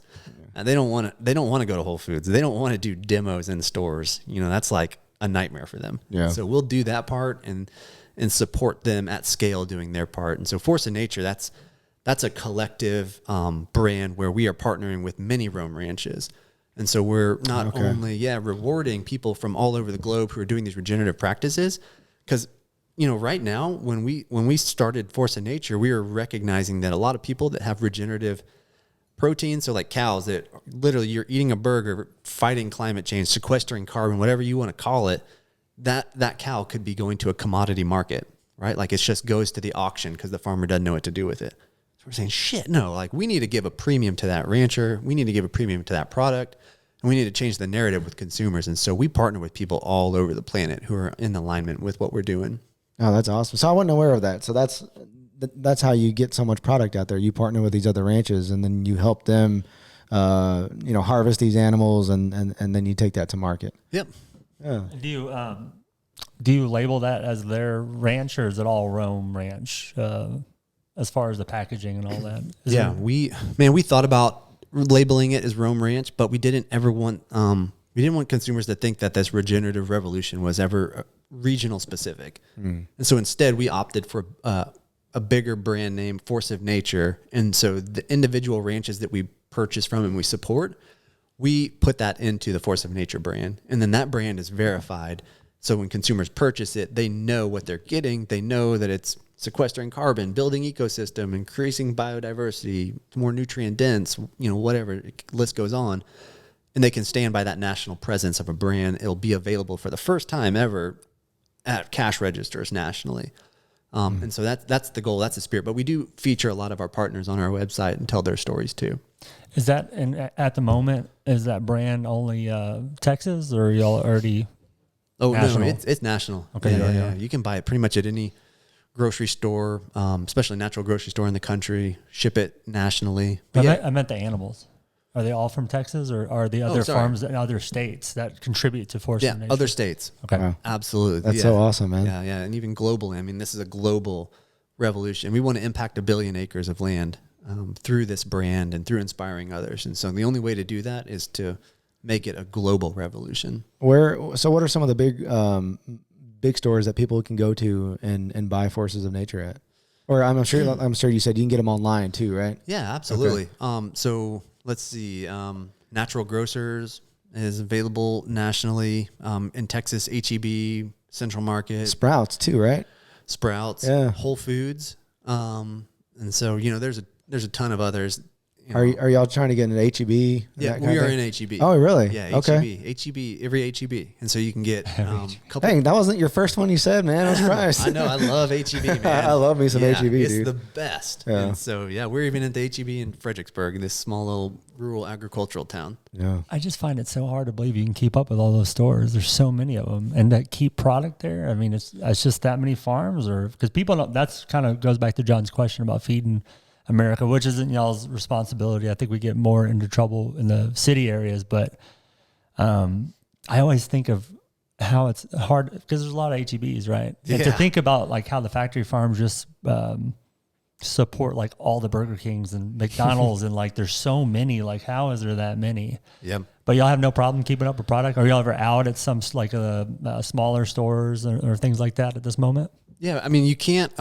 And they don't want to go to Whole Foods. They don't want to do demos in stores. That's like a nightmare for them. Yeah. So we'll do that part and support them at scale doing their part. And so Force of Nature, that's a collective brand where we are partnering with many Rome ranches. And so we're not only rewarding people from all over the globe who are doing these regenerative practices, because right now when we started Force of Nature, we were recognizing that a lot of people that have regenerative protein, so like cows that literally you're eating a burger, fighting climate change, sequestering carbon, whatever you want to call it, that cow could be going to a commodity market, right? Like it just goes to the auction because the farmer doesn't know what to do with it. So we're saying, shit, no, like we need to give a premium to that rancher. We need to give a premium to that product, and we need to change the narrative with consumers. And so we partner with people all over the planet who are in alignment with what we're doing. Oh, that's awesome. So I wasn't aware of that. So that's how you get so much product out there. You partner with these other ranches, and then you help them, harvest these animals, and then you take that to market. Yep. Yeah. Do you label that as their ranch, or is it all Rome Ranch, as far as the packaging and all that? We thought about labeling it as Rome Ranch, but we didn't ever want consumers to think that this regenerative revolution was ever regional specific. And so instead we opted for a bigger brand name, Force of Nature. And so the individual ranches that we purchase from and we support, we put that into the Force of Nature brand. And then that brand is verified. So when consumers purchase it, they know what they're getting. They know that it's sequestering carbon, building ecosystem, increasing biodiversity, more nutrient dense, whatever, list goes on. And they can stand by that national presence of a brand. It'll be available for the first time ever at cash registers nationally. And so that's the goal, that's the spirit. But we do feature a lot of our partners on our website and tell their stories too. Is that, and at the moment, is that brand only Texas, or y'all already national? No, it's national. Okay, yeah. You can buy it pretty much at any grocery store, especially natural grocery store in the country, ship it nationally. I meant the animals. Are they all from Texas, or are the other farms in other states that contribute to Force of Nature? Other states. Okay. Wow. Absolutely. That's so awesome, man. Yeah. And even globally. I mean, this is a global revolution. We want to impact 1 billion acres of land through this brand and through inspiring others. And so the only way to do that is to make it a global revolution. So what are some of the big stores that people can go to and buy Forces of Nature at? Or I'm sure you said you can get them online too, right? Yeah, absolutely. Okay. So let's see. Natural Grocers is available nationally. In Texas, H-E-B, Central Market. Sprouts too, right? Sprouts. Yeah. Whole Foods. And so, there's a ton of others. Are y'all trying to get an H-E-B? Yeah, we are in H-E-B. Oh, really? Yeah, okay. H-E-B, every H-E-B. And so you can get couple. Hey, that wasn't your first one you said, man. I was surprised. I know. I love H-E-B, man. I love me some H-E-B, it's dude. the best. Yeah. And so, we're even at the H-E-B in Fredericksburg, this small little rural agricultural town. Yeah. I just find it so hard to believe you can keep up with all those stores. There's so many of them, and that keep product there. I mean, it's just that many farms, or because people don't. That's kind of goes back to John's question about feeding America, which isn't y'all's responsibility. I think we get more into trouble in the city areas, but I always think of how it's hard because there's a lot of HEBs, right? Yeah. And to think about like how the factory farms just support like all the Burger Kings and McDonald's and like there's so many. Like how is there that many? Yeah. But y'all have no problem keeping up with product? Are y'all ever out at some like smaller stores or things like that at this moment? Yeah, I mean you can't.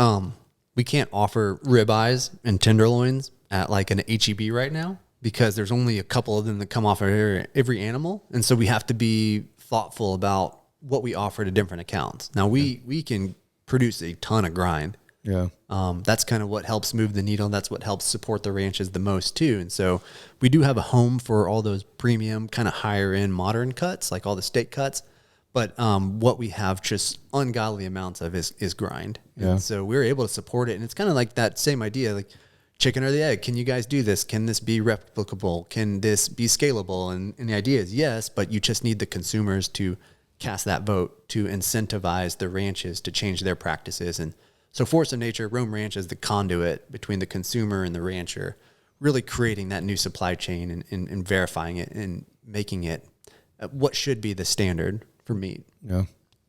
we can't offer ribeyes and tenderloins at like an HEB right now because there's only a couple of them that come off of every animal. And so we have to be thoughtful about what we offer to different accounts. Now we can produce a ton of grind. Yeah. That's kind of what helps move the needle. That's what helps support the ranches the most too. And so we do have a home for all those premium kind of higher end modern cuts, like all the steak cuts. But what we have just ungodly amounts of is grind. Yeah. And so we're able to support it. And it's kind of like that same idea, like chicken or the egg. Can you guys do this? Can this be replicable? Can this be scalable? And the idea is yes, but you just need the consumers to cast that vote to incentivize the ranches to change their practices. And so Force of Nature, Rome Ranch is the conduit between the consumer and the rancher, really creating that new supply chain and verifying it and making it what should be the standard for meat. Yeah.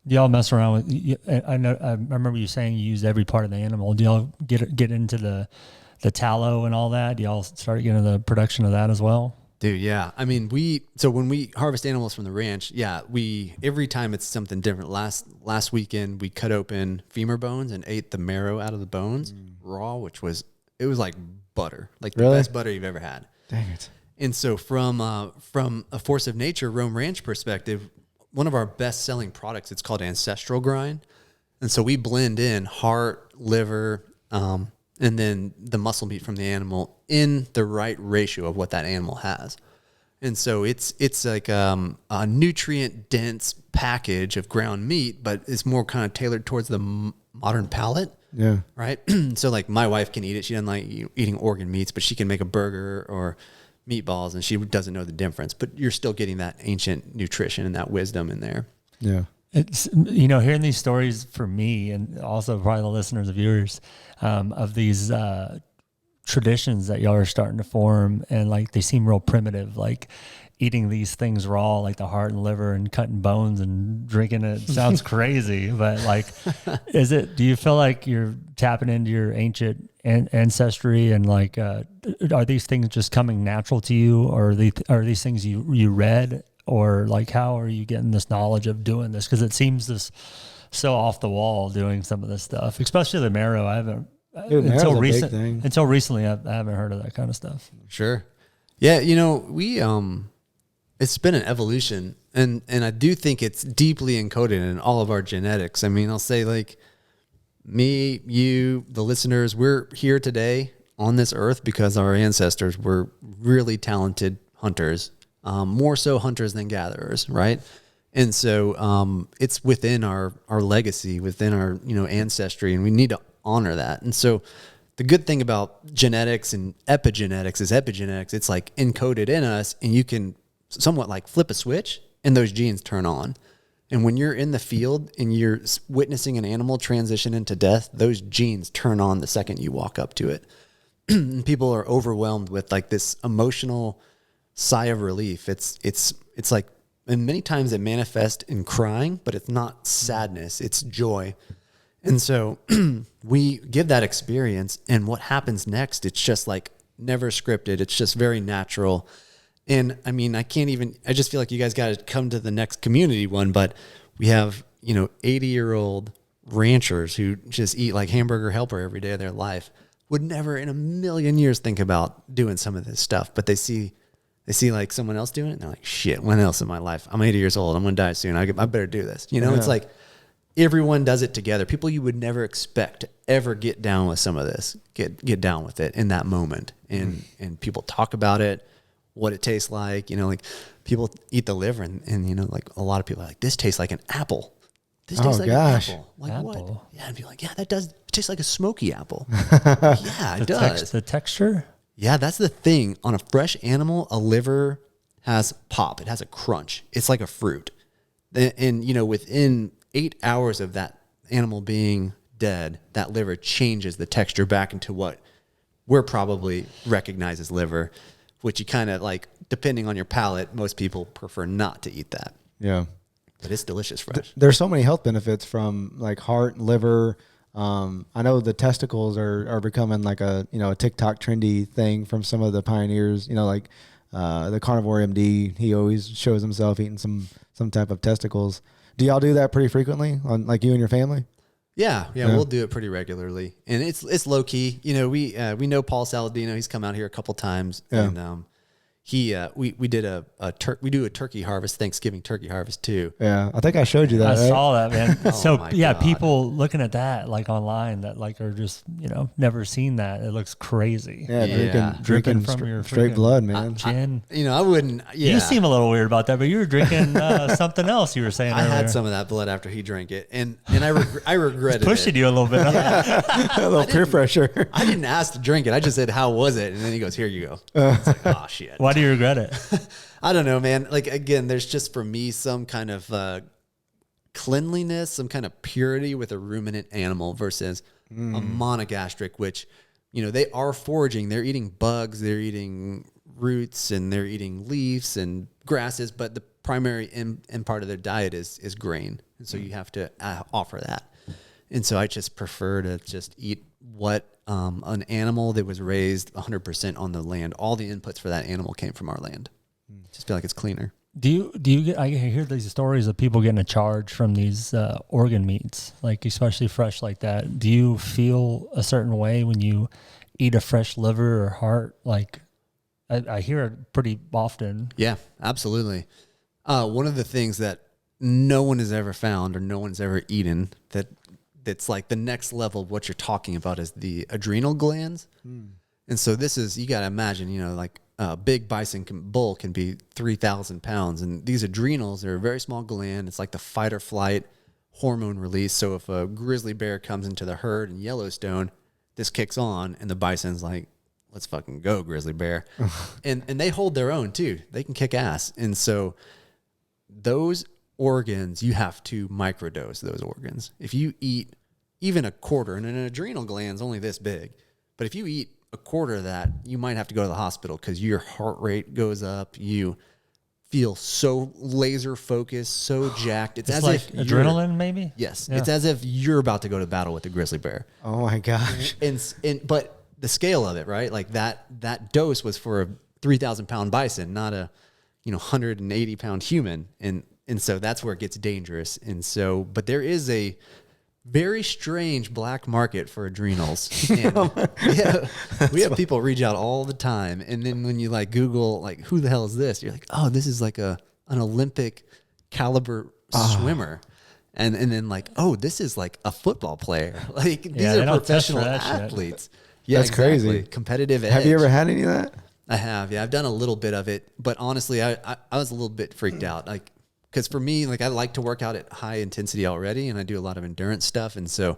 Do y'all mess around with, I remember you saying you use every part of the animal. Do y'all get into the tallow and all that? Do y'all start getting the production of that as well? Dude, yeah. I mean, so when we harvest animals from the ranch, every time it's something different. Last weekend, we cut open femur bones and ate the marrow out of the bones raw, it was like butter, like the best butter you've ever had. Dang it. And so from a Force of Nature Rome Ranch perspective, one of our best selling products, it's called Ancestral Grind. And so we blend in heart, liver, and then the muscle meat from the animal in the right ratio of what that animal has. And so it's like a nutrient dense package of ground meat, but it's more kind of tailored towards the modern palate. Yeah. Right. So like my wife can eat it. She doesn't like eating organ meats, but she can make a burger or meatballs and she doesn't know the difference, but you're still getting that ancient nutrition and that wisdom in there. Yeah. It's, hearing these stories for me and also probably the listeners of yours, of these traditions that y'all are starting to form, and like they seem real primitive, like eating these things raw, like the heart and liver and cutting bones and drinking it. Sounds crazy, but like, do you feel like you're tapping into your ancient ancestry and like, are these things just coming natural to you, or are these things you read? Or like, how are you getting this knowledge of doing this? Because it seems this so off the wall doing some of this stuff, especially the marrow. I haven't until recently. I haven't heard of that kind of stuff. Sure, yeah. We it's been an evolution, and I do think it's deeply encoded in all of our genetics. I mean, I'll say like me, you, the listeners, we're here today on this earth because our ancestors were really talented hunters. More so hunters than gatherers, right? And so it's within our legacy, within our ancestry, and we need to honor that. And so the good thing about genetics and epigenetics is it's like encoded in us, and you can somewhat like flip a switch and those genes turn on. And when you're in the field and you're witnessing an animal transition into death, those genes turn on the second you walk up to it. And people are overwhelmed with like this emotional sigh of relief. It's like, and many times it manifests in crying, but it's not sadness, it's joy. And so we give that experience, and what happens next, it's just like never scripted. It's just very natural. And I mean, I just feel like you guys got to come to the next community one, but we have, 80-year-old ranchers who just eat like Hamburger Helper every day of their life, would never in a million years think about doing some of this stuff, but they see like someone else doing it, and they're like, shit, when else in my life? I'm 80 years old. I'm going to die soon. I better do this. It's like everyone does it together. People you would never expect to ever get down with some of this, get down with it in that moment. And people talk about it, what it tastes like. Like people eat the liver and like a lot of people are like, this tastes like an apple. This tastes like an apple. Like apple. What? Yeah, and be like, yeah, it tastes like a smoky apple. Yeah, it does. The texture? Yeah, that's the thing. On a fresh animal, a liver has pop. It has a crunch. It's like a fruit. And, within 8 hours of that animal being dead, that liver changes the texture back into what we're probably recognize as liver, which you kind of like, depending on your palate, most people prefer not to eat that. Yeah. But it's delicious fresh. There's so many health benefits from like heart, liver. I know the testicles are becoming like a TikTok trendy thing from some of the pioneers, like the carnivore MD, he always shows himself eating some type of testicles. Do y'all do that pretty frequently on like you and your family? Yeah, we'll do it pretty regularly, and it's low key. You know, we know Paul Saladino. He's come out here a couple times, and we do a turkey harvest, Thanksgiving turkey harvest too. Yeah, I think I showed you that. I saw that, man. God. People looking at that like online that like are just never seen that. It looks crazy. Yeah, drinking from your straight blood, man. Gin. I wouldn't. Yeah. You seem a little weird about that, but you were drinking something else. You were saying I earlier. had some of that blood after he drank it, and I regretted pushing you a little bit. A little peer pressure. I didn't ask to drink it. I just said, "How was it?" And then he goes, "Here you go." It's like, oh shit. Why do you regret it? I don't know, man. Like, again, there's just for me some kind of cleanliness, some kind of purity with a ruminant animal versus a monogastric, which, they are foraging. They're eating bugs, they're eating roots, and they're eating leaves and grasses, but the primary end part of their diet is grain. And so you have to offer that. And so I just prefer to just eat what an animal that was raised 100% on the land. All the inputs for that animal came from our land. Just feel like it's cleaner. Do you get? I hear these stories of people getting a charge from these organ meats, like especially fresh like that. Do you feel a certain way when you eat a fresh liver or heart? Like I hear it pretty often. Yeah, absolutely. One of the things that no one has ever found or no one's ever eaten that's like the next level of what you're talking about is the adrenal glands. And so this is, you got to imagine, like a big bison bull can be 3,000 pounds. And these adrenals are a very small gland. It's like the fight or flight hormone release. So if a grizzly bear comes into the herd in Yellowstone, this kicks on and the bison's like, let's fucking go, grizzly bear. and they hold their own too. They can kick ass. And so those organs, you have to microdose those organs. If you eat even a quarter, and an adrenal gland's only this big, but if you eat a quarter of that, you might have to go to the hospital because your heart rate goes up. You feel so laser focused, so jacked. It's as like if adrenaline, maybe. Yes, Yeah. it's as if you're about to go to battle with a grizzly bear. Oh my gosh! But the scale of it, right? Like that dose was for a 3,000 pound bison, not a 180 pound human, and so that's where it gets dangerous. And so, but there is a very strange black market for adrenals. And we have people reach out all the time. And then when you like Google, like, who the hell is this? You're like, oh, this is like an Olympic caliber swimmer. And then like, oh, this is like a football player. Like these are professional athletes. Yeah, that's exactly crazy. Competitive edge. Have you ever had any of that? I have. Yeah, I've done a little bit of it. But honestly, I was a little bit freaked out. Like, because for me, like I like to work out at high intensity already, and I do a lot of endurance stuff, and so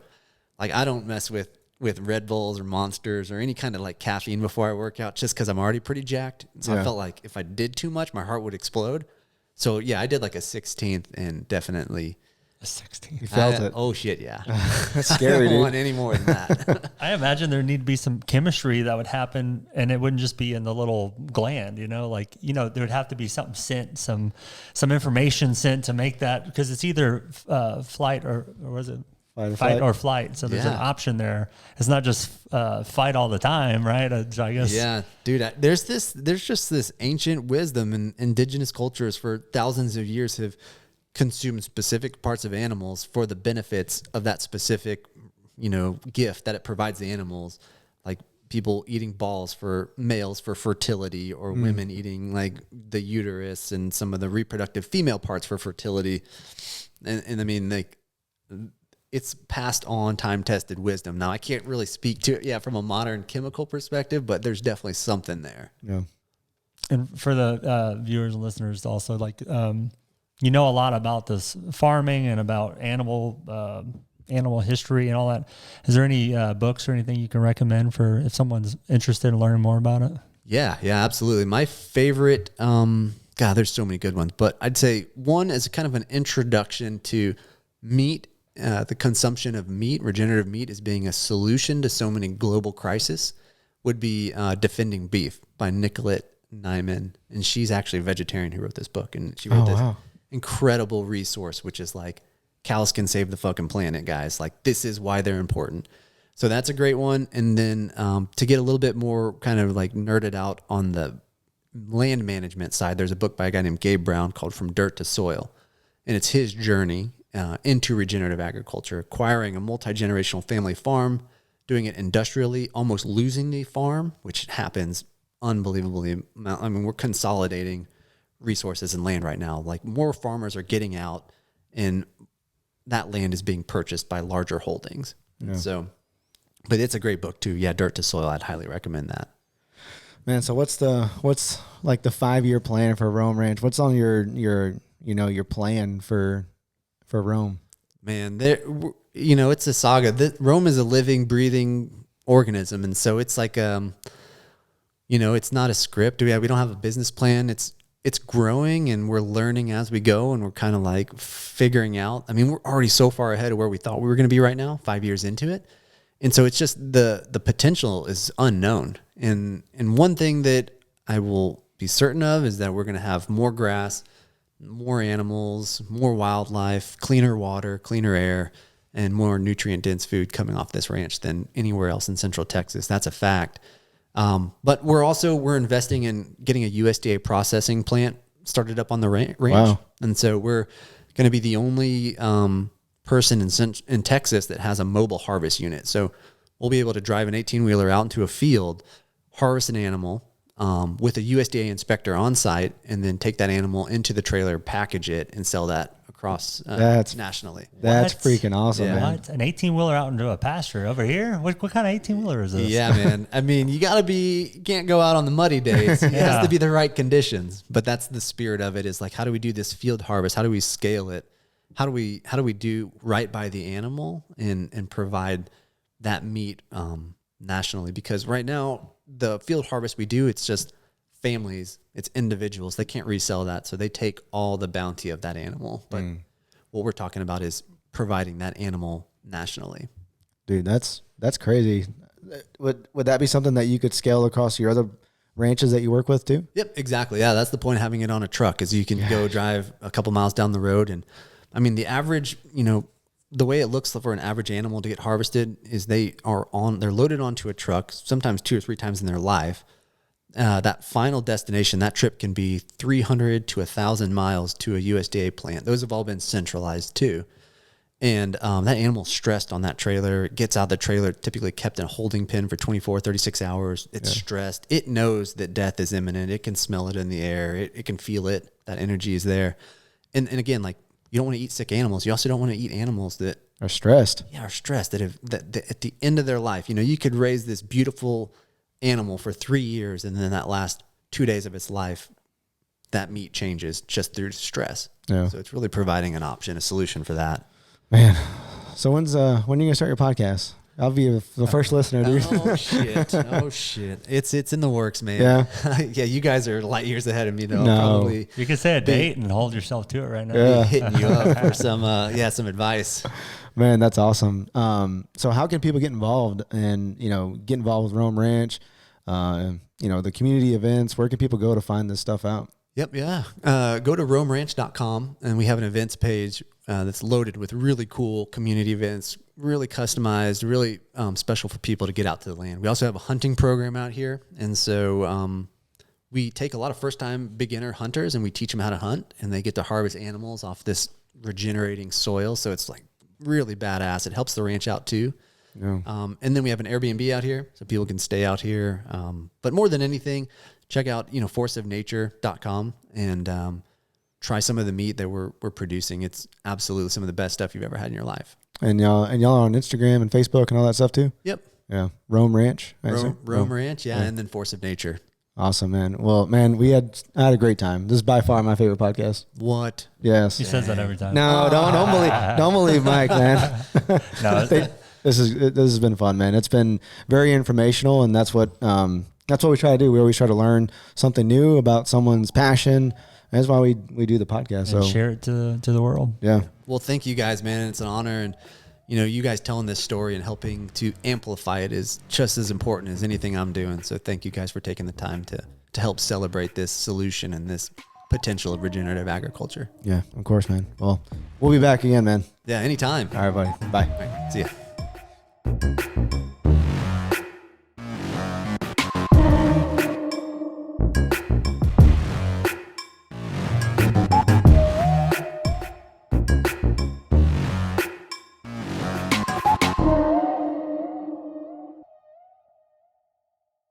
like I don't mess with Red Bulls or Monsters or any kind of like caffeine before I work out, just because I'm already pretty jacked. So I felt like if I did too much, my heart would explode. So yeah, I did like a 16th, and definitely a 16th. You felt it. Oh shit, yeah. That's scary. I don't want any more than that. I imagine there need to be some chemistry that would happen, and it wouldn't just be in the little gland, there would have to be something sent, some information sent to make that, because it's either flight or was it fight or flight. So there's an option there. It's not just fight all the time, right? I guess. Yeah, dude. There's just this ancient wisdom, and indigenous cultures for thousands of years have consume specific parts of animals for the benefits of that specific, gift that it provides the animals. Like people eating balls for males for fertility, or women eating like the uterus and some of the reproductive female parts for fertility. And I mean, like it's passed on time-tested wisdom. Now I can't really speak to it, from a modern chemical perspective, but there's definitely something there. Yeah. And for the viewers and listeners also, like, a lot about this farming and about animal history and all that. Is there any books or anything you can recommend for if someone's interested in learning more about it? Yeah, absolutely. My favorite, there's so many good ones, but I'd say one is kind of an introduction to meat, the consumption of meat, regenerative meat as being a solution to so many global crises, would be Defending Beef by Nicolette Nyman. And she's actually a vegetarian who wrote this book, and she wrote this incredible resource, which is like, cows can save the fucking planet, guys. Like, this is why they're important. So that's a great one. And then to get a little bit more kind of like nerded out on the land management side, there's a book by a guy named Gabe Brown called From Dirt to Soil. And it's his journey into regenerative agriculture, acquiring a multi-generational family farm, doing it industrially, almost losing the farm, which happens unbelievably. I mean, we're consolidating resources and land right now. Like, more farmers are getting out, and that land is being purchased by larger holdings. Yeah. So, but it's a great book too. Yeah, Dirt to Soil. I'd highly recommend that. Man, so what's like the 5-year plan for Rome Ranch? What's on your plan for Rome? Man, it's a saga. Rome is a living, breathing organism, and so it's like it's not a script. We don't have a business plan. It's growing, and we're learning as we go, and we're kind of like figuring out. I mean, we're already so far ahead of where we thought we were going to be right now, 5 years into it. And so it's just the potential is unknown. And one thing that I will be certain of is that we're going to have more grass, more animals, more wildlife, cleaner water, cleaner air, and more nutrient-dense food coming off this ranch than anywhere else in Central Texas. That's a fact. But we're investing in getting a USDA processing plant started up on the ranch. Wow. And so we're going to be the only person in Texas that has a mobile harvest unit. So we'll be able to drive an 18-wheeler out into a field, harvest an animal with a USDA inspector on site, and then take that animal into the trailer, package it, and sell that across nationally. That's freaking awesome, man. What? An 18-wheeler out into a pasture over here? What kind of 18-wheeler is this? Yeah, man. I mean, you can't go out on the muddy days. It has to be the right conditions. But that's the spirit of it, is like, how do we do this field harvest? How do we scale it? How do we do right by the animal and provide that meat nationally? Because right now, the field harvest we do, it's just families, it's individuals. They can't resell that, so they take all the bounty of that animal. But what we're talking about is providing that animal nationally. Dude, that's crazy. Would that be something that you could scale across your other ranches that you work with too? Yep, exactly. Yeah, that's the point of having it on a truck, is you can go drive a couple miles down the road. And I mean, the average, the way it looks for an average animal to get harvested is they're loaded onto a truck, sometimes 2 or 3 times in their life. That final destination, that trip can be 300 to 1,000 miles to a USDA plant. Those have all been centralized too. And that animal's stressed on that trailer. It gets out of the trailer, typically kept in a holding pen for 24, 36 hours. It's stressed. It knows that death is imminent. It can smell it in the air. It can feel it. That energy is there. And again, like, you don't want to eat sick animals. You also don't want to eat animals that are stressed. Yeah, are stressed. That at the end of their life, you could raise this beautiful animal for 3 years, and then that last 2 days of its life, that meat changes just through stress. Yeah. So it's really providing an option, a solution for that. Man, so when are you gonna start your podcast? I'll be the first listener, dude. Oh shit! It's in the works, man. Yeah, yeah. You guys are light years ahead of me, though. No. Probably. You can say a date and hold yourself to it right now. Yeah, hitting you up for some advice. Man, that's awesome. So how can people get involved and get involved with Rome Ranch? The community events. Where can people go to find this stuff out? Yep, yeah. Go to romeranch.com, and we have an events page that's loaded with really cool community events, really customized, really special for people to get out to the land. We also have a hunting program out here, and so we take a lot of first-time beginner hunters, and we teach them how to hunt, and they get to harvest animals off this regenerating soil, so it's like really badass. It helps the ranch out too. Yeah. And then we have an Airbnb out here, so people can stay out here. But more than anything, check out, forceofnature.com and try some of the meat that we're producing. It's absolutely some of the best stuff you've ever had in your life. And y'all are on Instagram and Facebook and all that stuff too? Yep. Yeah. Rome Ranch. Rome Ranch, yeah, and then Force of Nature. Awesome, man. Well, man, I had a great time. This is by far my favorite podcast. What? Yes. He says that every time. No, don't believe Mike, man. No, this has been fun, man. It's been very informational, and that's what we try to do. We always try to learn something new about someone's passion. That's why we do the podcast. And so share it to the world. Yeah. Well, thank you guys, man. It's an honor, and you guys telling this story and helping to amplify it is just as important as anything I'm doing. So thank you guys for taking the time to help celebrate this solution and this potential of regenerative agriculture. Yeah, of course, man. Well, we'll be back again, man. Yeah, anytime. All right, buddy. Bye. All right, see ya.